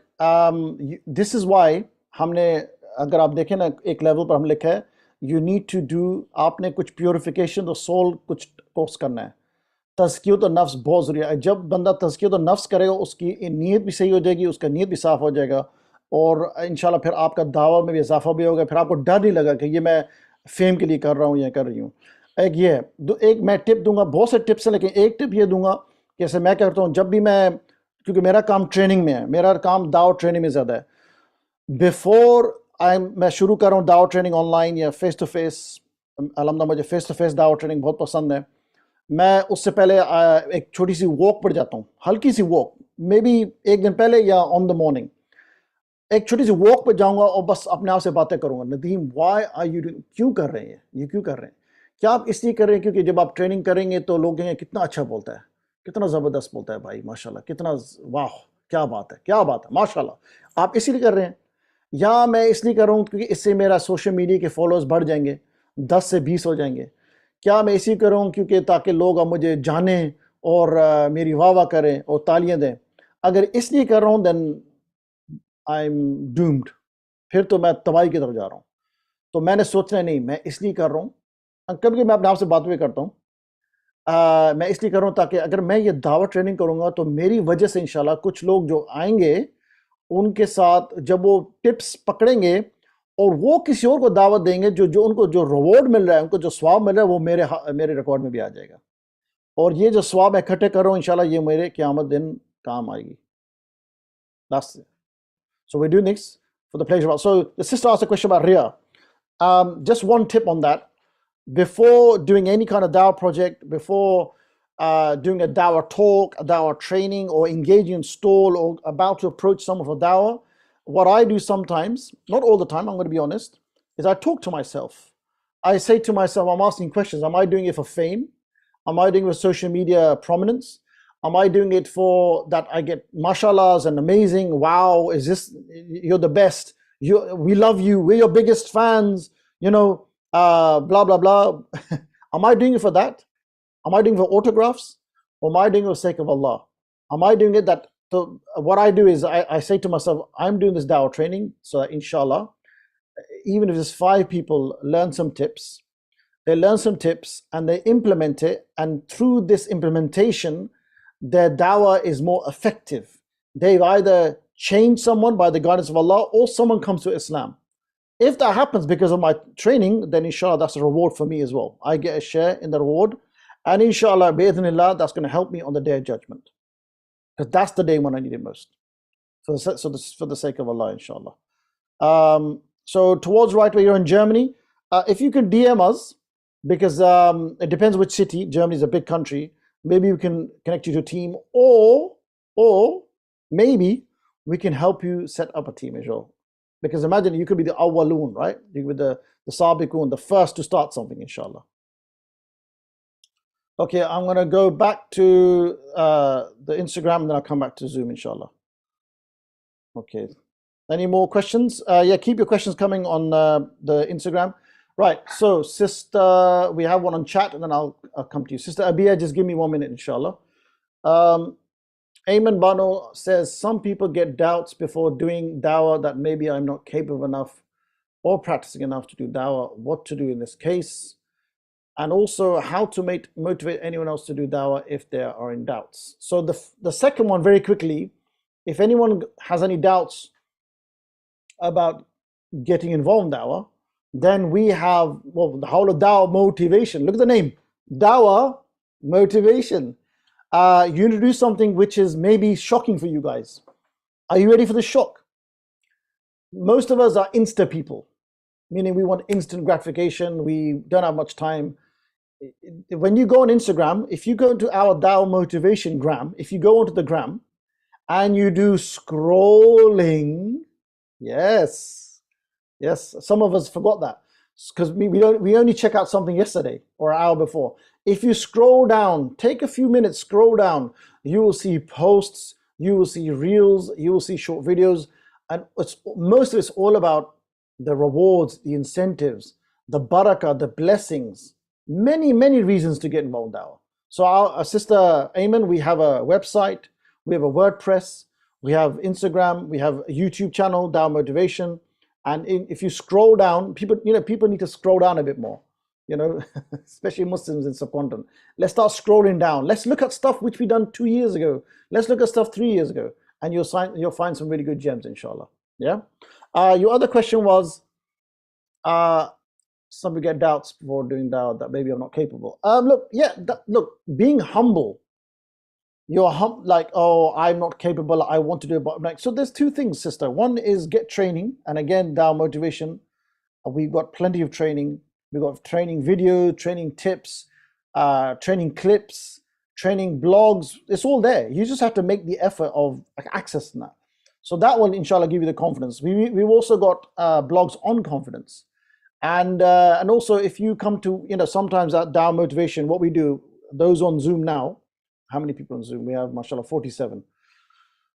दिस इज़ वाई हमने, अगर आप देखें ना, एक लेवल पर हम लिखा है यू नीड टू डू, आपने कुछ प्योरिफिकेशन ऑफ सोल कुछ कोर्स करना है। तज़कियत नफ्स बहुत ज़रूरी है। जब बंदा तज़कियत नफ्स करेगा उसकी नीयत भी सही हो जाएगी, उसका नीयत भी साफ़ हो जाएगा, और इंशाल्लाह फिर आपका दावा में भी इजाफा भी होगा। फिर आपको डर नहीं लगा कि ये मैं फेम के लिए कर रहा हूँ या कर रही हूँ। एक ये है, एक मैं टिप दूंगा, बहुत से टिप्स हैं, लेकिन एक टिप ये दूंगा कि जैसे मैं करता हूँ, जब भी मैं, क्योंकि मेरा काम ट्रेनिंग में है, मेरा काम दावा ट्रेनिंग में ज़्यादा है, बिफोर मैं शुरू कर रहा हूँ दावा ट्रेनिंग ऑनलाइन या फेस टू फेस, अल्हम्दुलिल्लाह मुझे फेस टू फेस दावा ट्रेनिंग बहुत पसंद है। मैं उससे पहले एक छोटी सी वॉक पर जाता हूँ, हल्की सी वॉक, मे बी एक दिन पहले या ऑन द मॉर्निंग एक छोटी सी वॉक पर जाऊंगा और बस अपने आप से बातें करूंगा, Nadeem why are you doing, क्यों कर रहे हैं ये क्यों कर रहे हैं? क्या आप इसलिए कर रहे हैं क्योंकि जब आप ट्रेनिंग करेंगे तो लोग कहेंगे कितना अच्छा बोलता है, कितना ज़बरदस्त बोलता है भाई, माशाल्लाह, कितना वाह, क्या बात है माशाल्लाह, आप इसीलिए कर रहे हैं? या मैं इसलिए कर रहा हूँ क्योंकि इससे मेरा सोशल मीडिया के फॉलोअर्स बढ़ जाएंगे, 10 से 20 हो जाएंगे? क्या मैं इसी कर रहा हूँ क्योंकि ताकि लोग अब मुझे जानें और मेरी वाह करें और तालियां दें? अगर इसलिए कर रहा हूँ देन आई एम डूम्ड, फिर तो मैं तबाही की तरफ जा रहा हूँ। तो मैंने सोचना नहीं, मैं इसलिए कर रहा हूँ। कभी कभी मैं अपने आप से बात भी करता हूँ, मैं इसलिए कर रहा हूँ ताकि अगर मैं ये दावत ट्रेनिंग करूँगा तो मेरी वजह से इंशाल्लाह कुछ लोग जो आएंगे उनके साथ जब वो टिप्स पकड़ेंगे और वो किसी और को दावत देंगे, जो उनको जो रिवॉर्ड मिल रहा है, उनको जो स्वाब मिल रहा है, वो मेरे रिकॉर्ड में भी आ जाएगा। और ये जो स्वाब मैं इकट्ठे कर रहा हूँ इंशाल्लाह ये मेरे क़यामत दिन काम आएगी। That's it. So we're doing this for the pleasure of Allah. So the sister asked a question about Riyah. Just one tip on that. Before doing any kind of dawah project, before doing a dawah talk, a dawah training, or engaging in stall, or about to approach someone for dawah, what I do sometimes, not all the time, I'm going to be honest, is I talk to myself. I say to myself, I'm asking questions. Am I doing it for fame? Am I doing it for social media prominence? Am I doing it for that I get mashallahs and amazing, wow, is this, you're the best, we love you, we're your biggest fans, blah, blah, blah. Am I doing it for that? Am I doing it for autographs? Or am I doing it for the sake of Allah? Am I doing it that, so what I do is I say to myself, I'm doing this dawah training so that inshallah, even if there's 5 people learn some tips, they learn some tips and they implement it, and through this implementation, their dawah is more effective. They've either changed someone by the guidance of Allah or someone comes to Islam. If that happens because of my training, then inshallah that's a reward for me as well. I get a share in the reward, and inshallah, bi'idhnillah, that's going to help me on the day of judgment. Because that's the day when I need it most. For the sake of Allah, inshallah. So towards right where you're in Germany, if you can DM us, because it depends which city. Germany is a big country. Maybe we can connect you to a team, or maybe we can help you set up a team as well. Because imagine you could be the awwaloon, right? You could be the sabiqoon, the first to start something, inshallah. Okay, I'm going to go back to the Instagram and then I'll come back to Zoom, inshallah. Okay. Any more questions? Yeah, keep your questions coming on the Instagram. Right, so sister, we have one on chat and then I'll come to you. Sister Abia, just give me 1 minute, inshallah. Ayman Bano says, some people get doubts before doing dawah that maybe I'm not capable enough or practicing enough to do dawah. What to do in this case? And also how to motivate anyone else to do dawah if they are in doubts. So the second one, very quickly, if anyone has any doubts about getting involved in dawah, then we have, well, the whole of dawah motivation. Look at the name, dawah motivation. You introduce something which is maybe shocking for you guys. Are you ready for the shock? Most of us are insta people, meaning we want instant gratification. We don't have much time. When you go on Instagram, if you go into our dawah motivation gram, if you go onto the gram and you do scrolling, yes, some of us forgot that because we only check out something yesterday or an hour before. If you scroll down, take a few minutes, scroll down, you will see posts, you will see reels, you will see short videos, and most of it's all about the rewards, the incentives, the barakah, the blessings, many reasons to get involved in dawah. So our sister Ayman, we have a website, we have a WordPress, we have Instagram, we have a YouTube channel, Dawah Motivation. And if you scroll down, people need to scroll down a bit more, especially Muslims in subcontinent. Let's start scrolling down. Let's look at stuff which we done 2 years ago. Let's look at stuff 3 years ago, and you'll find some really good gems, inshallah. Yeah. Your other question was, some people get doubts before doing dawah that maybe I'm not capable. Look, being humble. You're like, oh, I'm not capable, I want to do it, but like, so there's 2 things, sister. One is get training, and again, dawah motivation. We've got plenty of training. We've got training video, training tips, training clips, training blogs. It's all there. You just have to make the effort of accessing that. So that will, inshallah, give you the confidence. We've also got blogs on confidence, and also if you come to, sometimes at dawah motivation, what we do, those on Zoom now. How many people on Zoom? We have, mashallah, 47.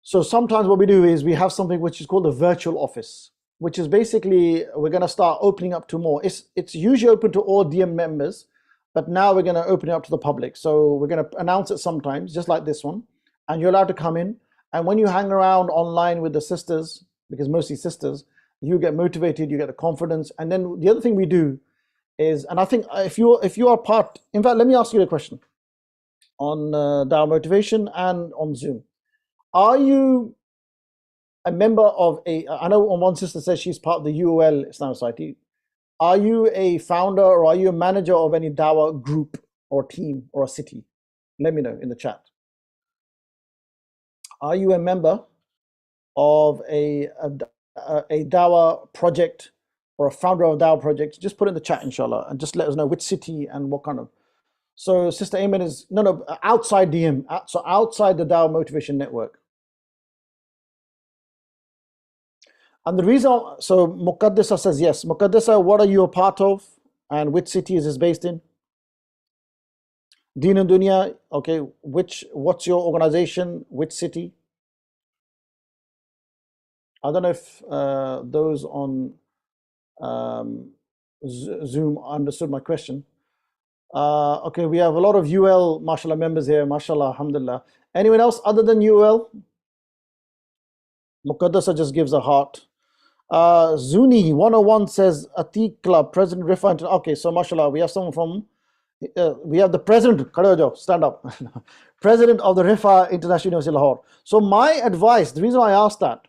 So sometimes what we do is we have something which is called the virtual office, which is basically, we're going to start opening up to more. It's usually open to all DM members, but now we're going to open it up to the public. So we're going to announce it sometimes, just like this one, and you're allowed to come in. And when you hang around online with the sisters, because mostly sisters, you get motivated, you get the confidence. And then the other thing we do is, and I think if you are part, in fact, let me ask you a question. on Dawah Motivation and on Zoom. Are you a member of I know one sister says she's part of the UOL Islamic Society. Are you a founder or are you a manager of any Dawah group or team or a city? Let me know in the chat. Are you a member of a Dawah project or a founder of a Dawah project? Just put it in the chat, inshallah, and just let us know which city and what kind of. So Sister Ayman is, no, outside DM, so outside the Dawah Motivation Network. And the reason, so Muqaddisa says yes. Muqaddisa, what are you a part of and which city is this based in? Deen and Dunya, okay, what's your organization, which city? I don't know if those on Zoom understood my question. Okay, we have a lot of UL, mashallah, members here, mashallah, alhamdulillah. Anyone else other than UL? Muqaddasa just gives a heart. Zuni 101 says Atiq Club, President Rifa. Okay, so mashallah, we have someone from, we have the president, stand up, president of the Rifa International University Lahore. So my advice, the reason I asked that,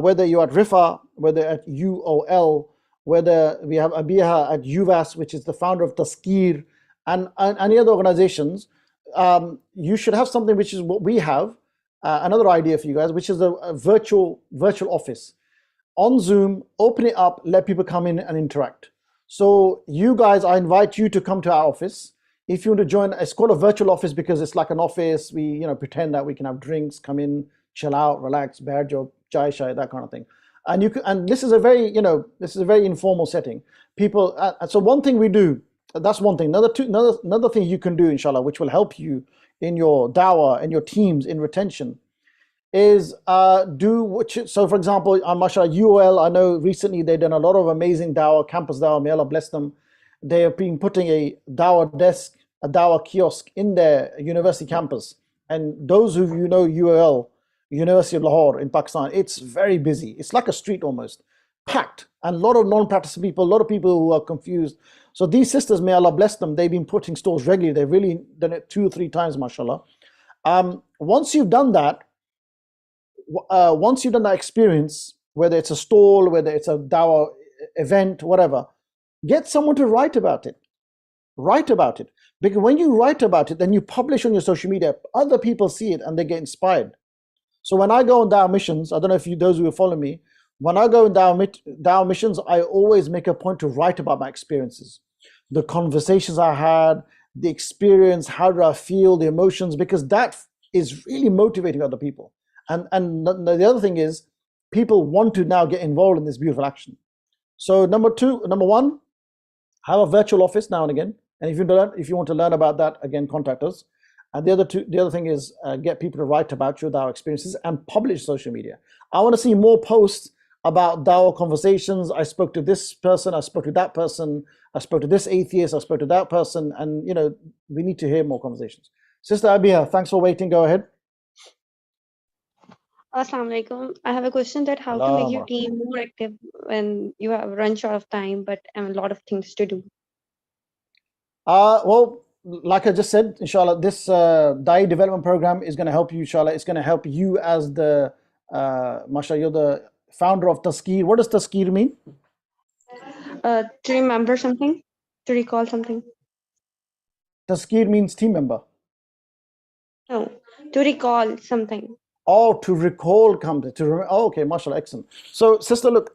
whether you're at Rifa, whether at UOL, whether we have Abiha at UVAS, which is the founder of Taskir, and any other organizations, you should have something which is what we have, another idea for you guys, which is a virtual office. On Zoom, open it up, let people come in and interact. So you guys, I invite you to come to our office. If you want to join, it's called a virtual office because it's like an office. We pretend that we can have drinks, come in, chill out, relax, bear job, chai shai, that kind of thing. And you can, and this is a very, this is a very informal setting. People, so one thing we do, that's one thing. Another thing you can do, inshallah, which will help you in your dawah and your teams in retention, is so for example, mashallah, UOL, I know recently they've done a lot of amazing dawah, campus dawah, may Allah bless them. They have been putting a dawah desk, a dawah kiosk in their university campus. And those who UOL, University of Lahore in Pakistan, it's very busy. It's like a street almost, packed, and a lot of non-practicing people, a lot of people who are confused. So these sisters, may Allah bless them, they've been putting stalls regularly. They've really done it 2 or 3 times, mashallah. Once you've done that experience, whether it's a stall, whether it's a dawah event, whatever, get someone to write about it. Because when you write about it, then you publish on your social media, other people see it and they get inspired. So when I go on dawah missions, I don't know if those who follow me, when I go in dawah missions, I always make a point to write about my experiences, the conversations I had, the experience, how did I feel, the emotions, because that is really motivating other people. And the other thing is, people want to now get involved in this beautiful action. So number one, have a virtual office now and again. And if you want to learn about that, again, contact us. And the other thing is get people to write about your dawah experiences and publish social media. I want to see more posts about dawah conversations. I spoke to this person, I spoke to that person, I spoke to this atheist, I spoke to that person, and we need to hear more conversations. Sister Abiha, thanks for waiting. Go ahead. Assalamu alaikum. I have a question that how to make your team more active when you have run short of time but a lot of things to do. Well, like I just said, inshallah, this Daee development program is going to help you, inshallah. It's going to help you as the, mashallah, you're the founder of Taskir. What does Taskir mean? To remember something, to recall something. Taskir means team member. No, to recall something. Oh, to recall something. Okay, mashallah, excellent. So, sister, look,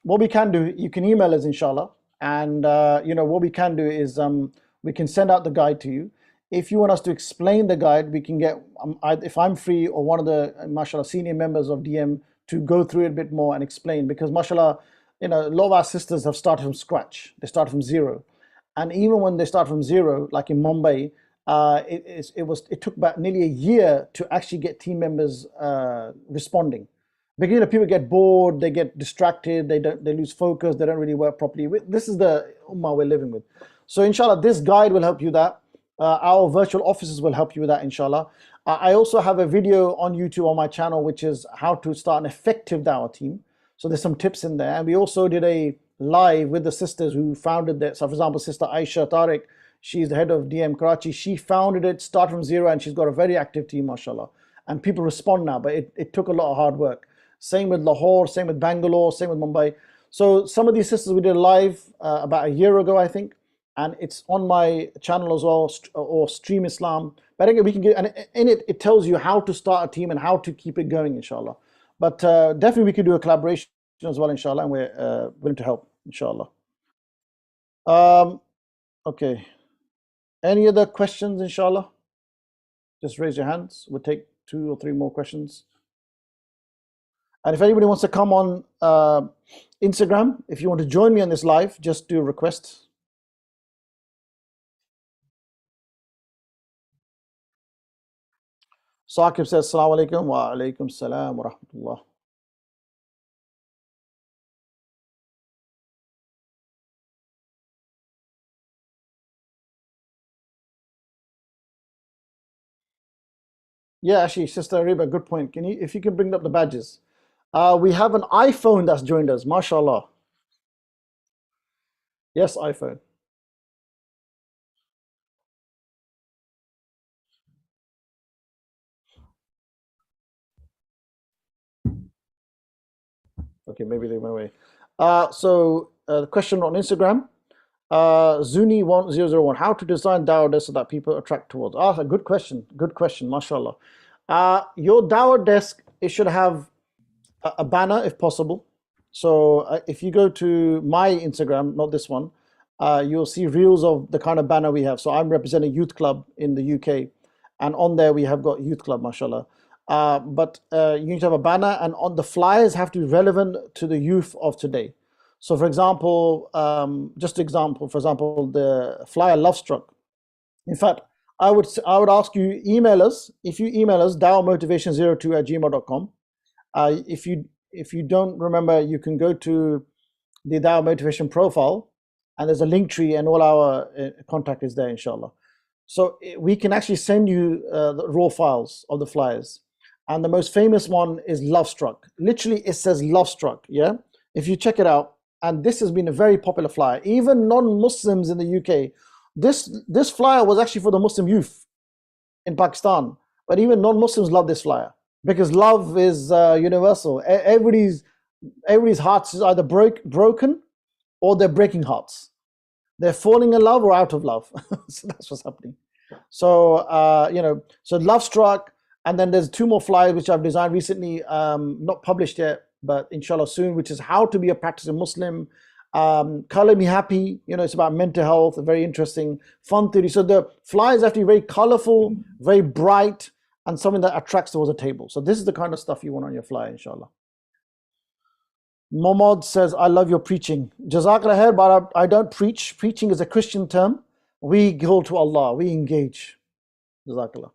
what we can do, you can email us, inshallah. And, what we can do is we can send out the guide to you. If you want us to explain the guide, we can get, if I'm free or one of the, mashallah, senior members of DM to go through it a bit more and explain. Because, mashallah, a lot of our sisters have started from scratch. They started from zero. And even when they start from zero, like in Mumbai, it took about nearly a year to actually get team members responding, because people get bored, they get distracted, they lose focus, they don't really work properly. This is the ummah we're living with. So inshallah, this guide will help you that. Our virtual offices will help you with that, inshallah. I also have a video on YouTube on my channel, which is how to start an effective dawah team. So there's some tips in there. And we also did a live with the sisters who founded that. So for example, Sister Aisha Tariq, She's the head of DM Karachi. She founded it, started from zero, and she's got a very active team, mashallah. And people respond now, but it took a lot of hard work. Same with Lahore, same with Bangalore, same with Mumbai. So some of these sisters we did live about a year ago, I think, and it's on my channel as well, or Stream Islam. But again, we can get, and in it, it tells you how to start a team and how to keep it going, inshallah. But definitely we could do a collaboration as well, inshallah, and we're willing to help, inshallah. Okay. Any other questions, inshallah? Just raise your hands. We'll take 2 or 3 more questions. And if anybody wants to come on Instagram, if you want to join me on this live, just do a request. Saqib says, Assalamu alaikum wa alaikum salam wa rahmatullah. Yeah, actually, Sister Ariba, good point. If you can bring up the badges. We have an iPhone that's joined us, mashallah. Yes, iPhone. Okay, maybe they went away. So the question on Instagram, Zuni1001, how to design dawah desk so that people attract towards? A good question, mashallah. Your dawah desk, it should have a banner if possible. So if you go to my Instagram, not this one, you'll see reels of the kind of banner we have. So I'm representing Youth Club in the UK, and on there we have got Youth Club, mashallah. But you need to have a banner, and on the flyers have to be relevant to the youth of today. So for example, the flyer Love Struck. In fact, I would ask you, email us. If you email us, dawahmotivation02@gmail.com. If you don't remember, you can go to the Dawa Motivation profile, and there's a link tree, and all our contact is there, inshallah. So we can actually send you the raw files of the flyers. And the most famous one is Love Struck. Literally, it says Love Struck, yeah? If you check it out, and this has been a very popular flyer. Even non-Muslims in the UK, this flyer was actually for the Muslim youth in Pakistan. But even non-Muslims love this flyer because love is universal. Everybody's hearts is either broken or they're breaking hearts. They're falling in love or out of love. So that's what's happening. So, so Love Struck, and then there's 2 more flyers which I've designed recently, not published yet, but inshallah soon, which is how to be a practicing Muslim. Color Me Happy, it's about mental health, very interesting, fun theory. So the flyers have to be very colorful, very bright, and something that attracts towards a table. So this is the kind of stuff you want on your flyer, inshallah. Momod says, I love your preaching. Jazakallah khair, but I don't preach. Preaching is a Christian term. We go to Allah, we engage. Jazakallah.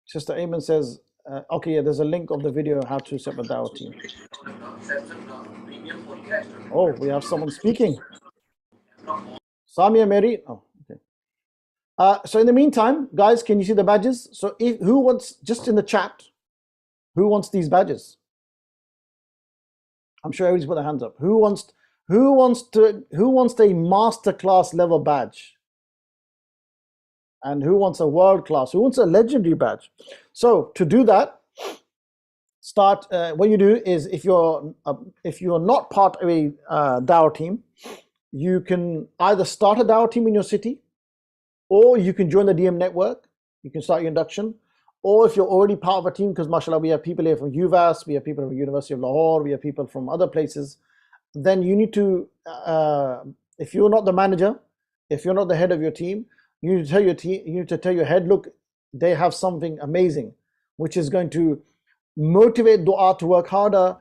Sister Ayman says, okay, yeah, there's a link of the video how to set up a dawah team. Oh, we have someone speaking. Samia Mary. Oh, okay. So in the meantime, guys, can you see the badges? So who wants, just in the chat, who wants these badges? I'm sure everybody's put their hands up. Who wants a masterclass level badge? And who wants a world class? Who wants a legendary badge? So to do that, what you do is if you're not part of a dawah team, you can either start a dawah team in your city, or you can join the DM network. You can start your induction. Or if you're already part of a team, because mashallah, we have people here from UVAS, we have people from University of Lahore, we have people from other places, then you need to, if you're not the manager, if you're not the head of your team, you need to tell your team, you need to tell your head, look, they have something amazing, which is going to motivate dua to work harder,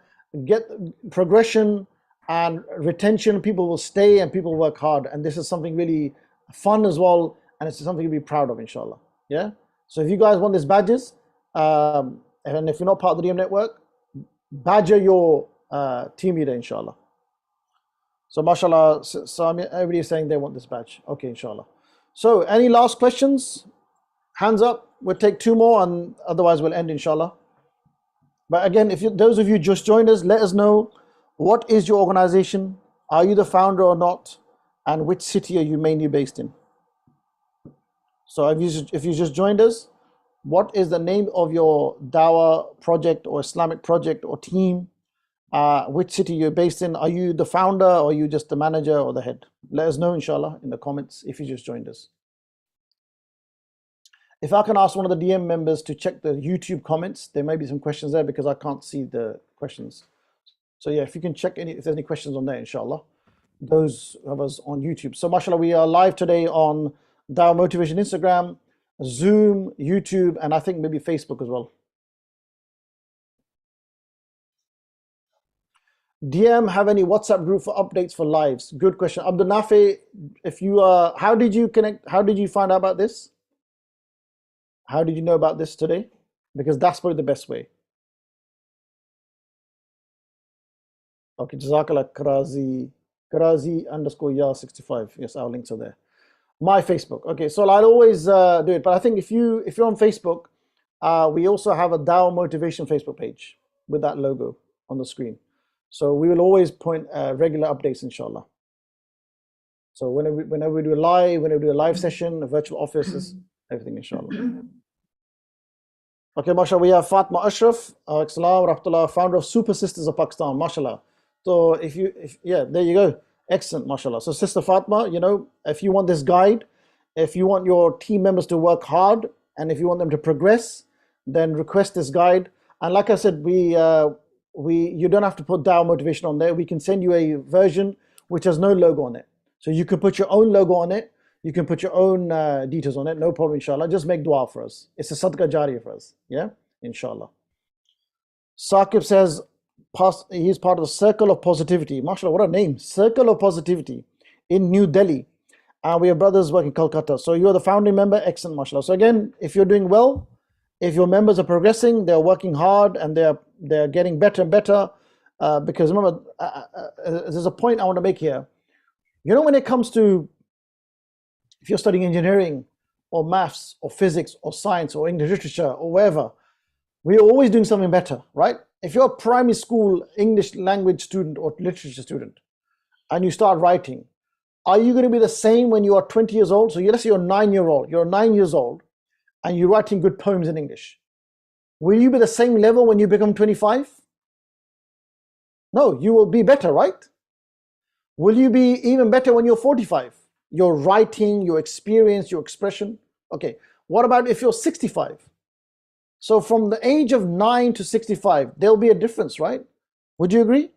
get progression and retention. People will stay and people work hard. And this is something really fun as well. And it's something to be proud of, inshallah. Yeah. So if you guys want these badges, and if you're not part of the DM network, badger your team leader, inshallah. So mashallah, so everybody is saying they want this badge. Okay, inshallah. So any last questions? Hands up. We'll take 2 more, and otherwise we'll end, inshallah. But again, those of you just joined us, let us know, what is your organization? Are you the founder or not? and which city are you mainly based in? So if you just joined us, what is the name of your Dawah project or Islamic project or team? Which city you're based in? Are you the founder or are you just the manager or the head? Let us know, inshallah, in the comments if you just joined us. If I can ask one of the DM members to check the YouTube comments, there may be some questions there because I can't see the questions. So yeah, if you can check if there's any questions on there, inshallah, those of us on YouTube. So mashallah, we are live today on Dawah Motivation Instagram, Zoom, YouTube, and I think maybe Facebook as well. DM have any WhatsApp group for updates for lives? Good question. Abdul Nafi, if you how did you connect? How did you find out about this? How did you know about this today? Because that's probably the best way. Okay, Jazakallah Karazi underscore ya 65. Yes, our links are there. My Facebook. Okay, so I'll always do it. But I think if you're on Facebook, we also have a Dawah Motivation Facebook page with that logo on the screen. So we will always point regular updates, inshallah. So whenever we do a live session, a virtual offices, everything, inshallah. Okay, mashallah, we have Fatma Ashraf, founder of Super Sisters of Pakistan, mashallah. So yeah, there you go. Excellent, mashallah. So Sister Fatma, if you want this guide, if you want your team members to work hard, and if you want them to progress, then request this guide. And like I said, you don't have to put Dawah Motivation on there. We can send you a version which has no logo on it. So you can put your own logo on it. You can put your own details on it. No problem, inshallah. Just make dua for us. It's a sadaqah jariyah for us. Yeah, inshallah. Saqib says, he's part of the Circle of Positivity. MashaAllah, what a name. Circle of Positivity in New Delhi. And we have brothers working in Calcutta. So you're the founding member. Excellent, mashallah. So again, if you're doing well, if your members are progressing, they're working hard and they're getting better and better. Because remember, there's a point I want to make here. When it comes to, if you're studying engineering or maths or physics or science or English literature or wherever, we're always doing something better, right? If you're a primary school English language student or literature student and you start writing, are you going to be the same when you are 20 years old? So let's say you're 9 years old and you're writing good poems in English. Will you be the same level when you become 25? No, you will be better, right? Will you be even better when you're 45? Your writing, your experience, your expression. Okay, what about if you're 65? So from the age of 9 to 65, there'll be a difference, right? Would you agree?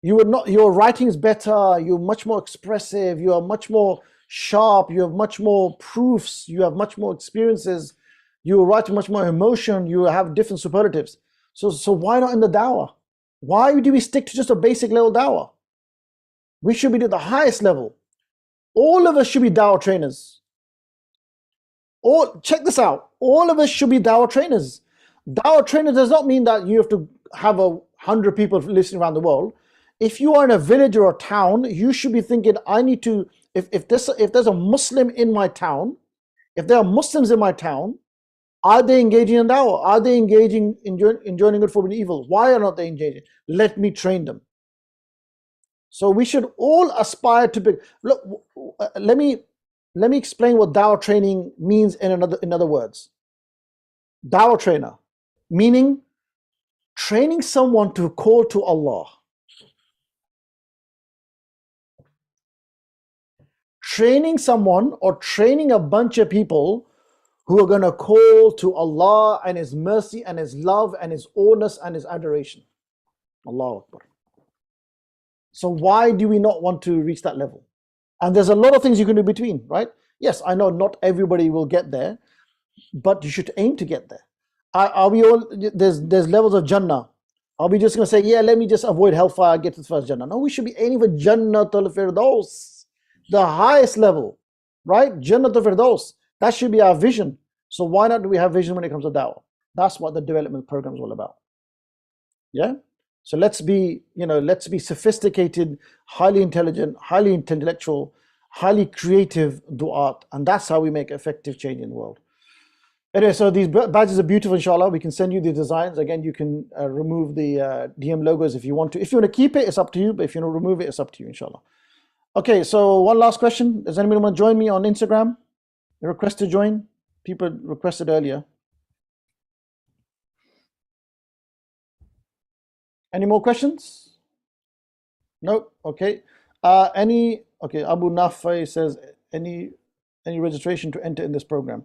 Your writing is better, you're much more expressive, you are much more sharp, you have much more proofs, you have much more experiences, you write much more emotion, you have different superlatives. So why not in the dawah? Why do we stick to just a basic level dawah? We should be to the highest level. All of us should be dawah trainers. Check this out. All of us should be dawah trainers. Dawah trainer does not mean that you have to have 100 people listening around the world. If you are in a village or a town, you should be thinking, I need to, if there's a Muslim in my town, if there are Muslims in my town, are they engaging in dawah? Are they engaging in joining good, forbidding evil? Why are not they engaging? Let me train them. So we should all aspire to be. Look, let me explain what dawah training means in other words. Dawah trainer, meaning training someone to call to Allah. Training someone or training a bunch of people who are going to call to Allah and His mercy and His love and His awness and His adoration. Allahu Akbar. So why do we not want to reach that level? And there's a lot of things you can do between, right? Yes, I know not everybody will get there, but you should aim to get there. Are we all, there's levels of Jannah. Are we just going to say, yeah, let me just avoid hellfire, get to the first Jannah? No, we should be aiming for Jannatul Firdaus, the highest level, right? Jannatul Firdaus. That should be our vision. So why not do we have vision when it comes to dawah? That's what the development program is all about. Yeah? So let's be sophisticated, highly intelligent, highly intellectual, highly creative du'at, and that's how we make effective change in the world. Anyway, so these badges are beautiful, inshallah. We can send you the designs. Again, you can remove the DM logos if you want to. If you want to keep it, it's up to you. But if you want to remove it, it's up to you, inshallah. Okay, so one last question. Does anybody want to join me on Instagram? Request to join. People requested earlier. Any more questions? Nope. Okay. Okay, Abu Nafi says any registration to enter in this program.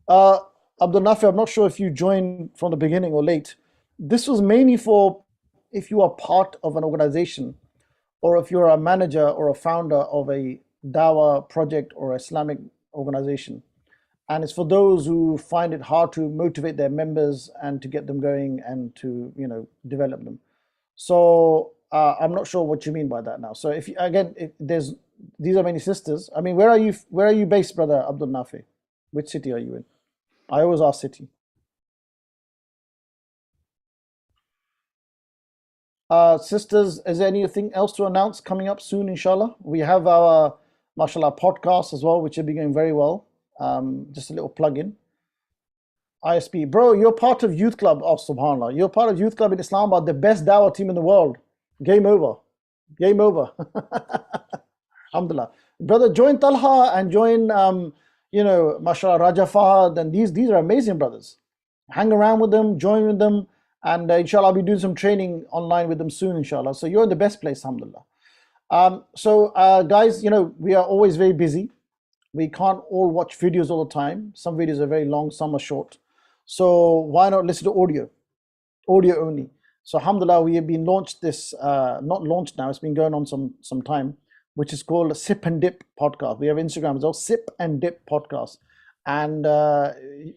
Abdul Nafi, I'm not sure if you joined from the beginning or late. This was mainly for if you are part of an organization or if you're a manager or a founder of a dawah project or Islamic organization. And it's for those who find it hard to motivate their members and to get them going and to, develop them. So I'm not sure what you mean by that now. So if you, again, if these are many sisters. I mean, where are you based, brother Abdul Nafi? Which city are you in? I always ask city. Sisters, is there anything else to announce coming up soon, inshallah? We have our, mashallah, podcast as well, which will be going very well. Just a little plug in. ISP. Bro, you're part of Youth Club. Oh, subhanAllah. You're part of Youth Club in Islamabad, the best dawah team in the world. Game over. Game over. Alhamdulillah. Brother, join Talha and join, mashallah, Raja Fahad. And these are amazing brothers. Hang around with them, join with them. And inshallah, I'll be doing some training online with them soon, inshallah. So you're in the best place, alhamdulillah. Guys, we are always very busy. We can't all watch videos all the time. Some videos are very long, some are short. So why not listen to audio only? So alhamdulillah, we have been launched this, not launched now, it's been going on some time, which is called Sip and Dip podcast. We have Instagram as well, Sip and Dip podcast. And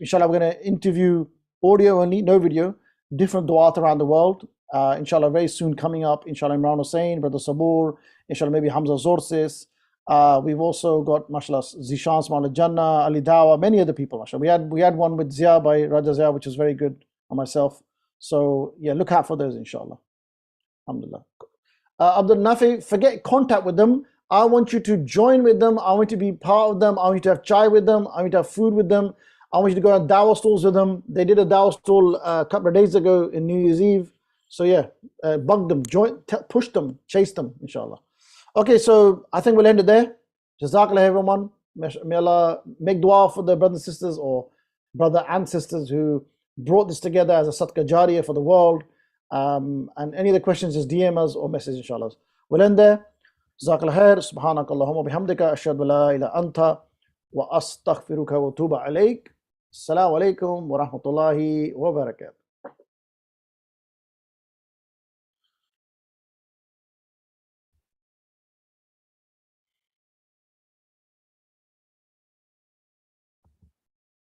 inshallah, we're going to interview audio only, no video, different du'at around the world. Inshallah, very soon coming up, inshallah, Imran Hussain, Brother Sabur, inshallah, maybe Hamza Zorsis. We've also got, mashallah, Zishan Smal Jannah, Ali Dawa, many other people, mashallah. We had one with Zia by Raja Zia, which was very good, on myself. So yeah, look out for those, inshallah. Alhamdulillah. Abdul Nafi, forget contact with them. I want you to join with them. I want you to be part of them. I want you to have chai with them. I want you to have food with them. I want you to go on dawah stalls with them. They did a dawah stall a couple of days ago in New Year's Eve. So yeah, bug them, push them, chase them, inshallah. Okay, so I think we'll end it there. Jazakallah everyone. May Allah make dua for the brothers and sisters, or brother and sisters who brought this together as a sadaqah jariyah for the world. And any of the questions, just DM us or message, inshallah. We'll end there. Jazakallah khair. Subhanakallahumma bihamdika. Ashhadu an la ilaha anta wa astaghfiruka wa atubu alayk. Assalamu alaikum wa rahmatullahi wa barakatuh.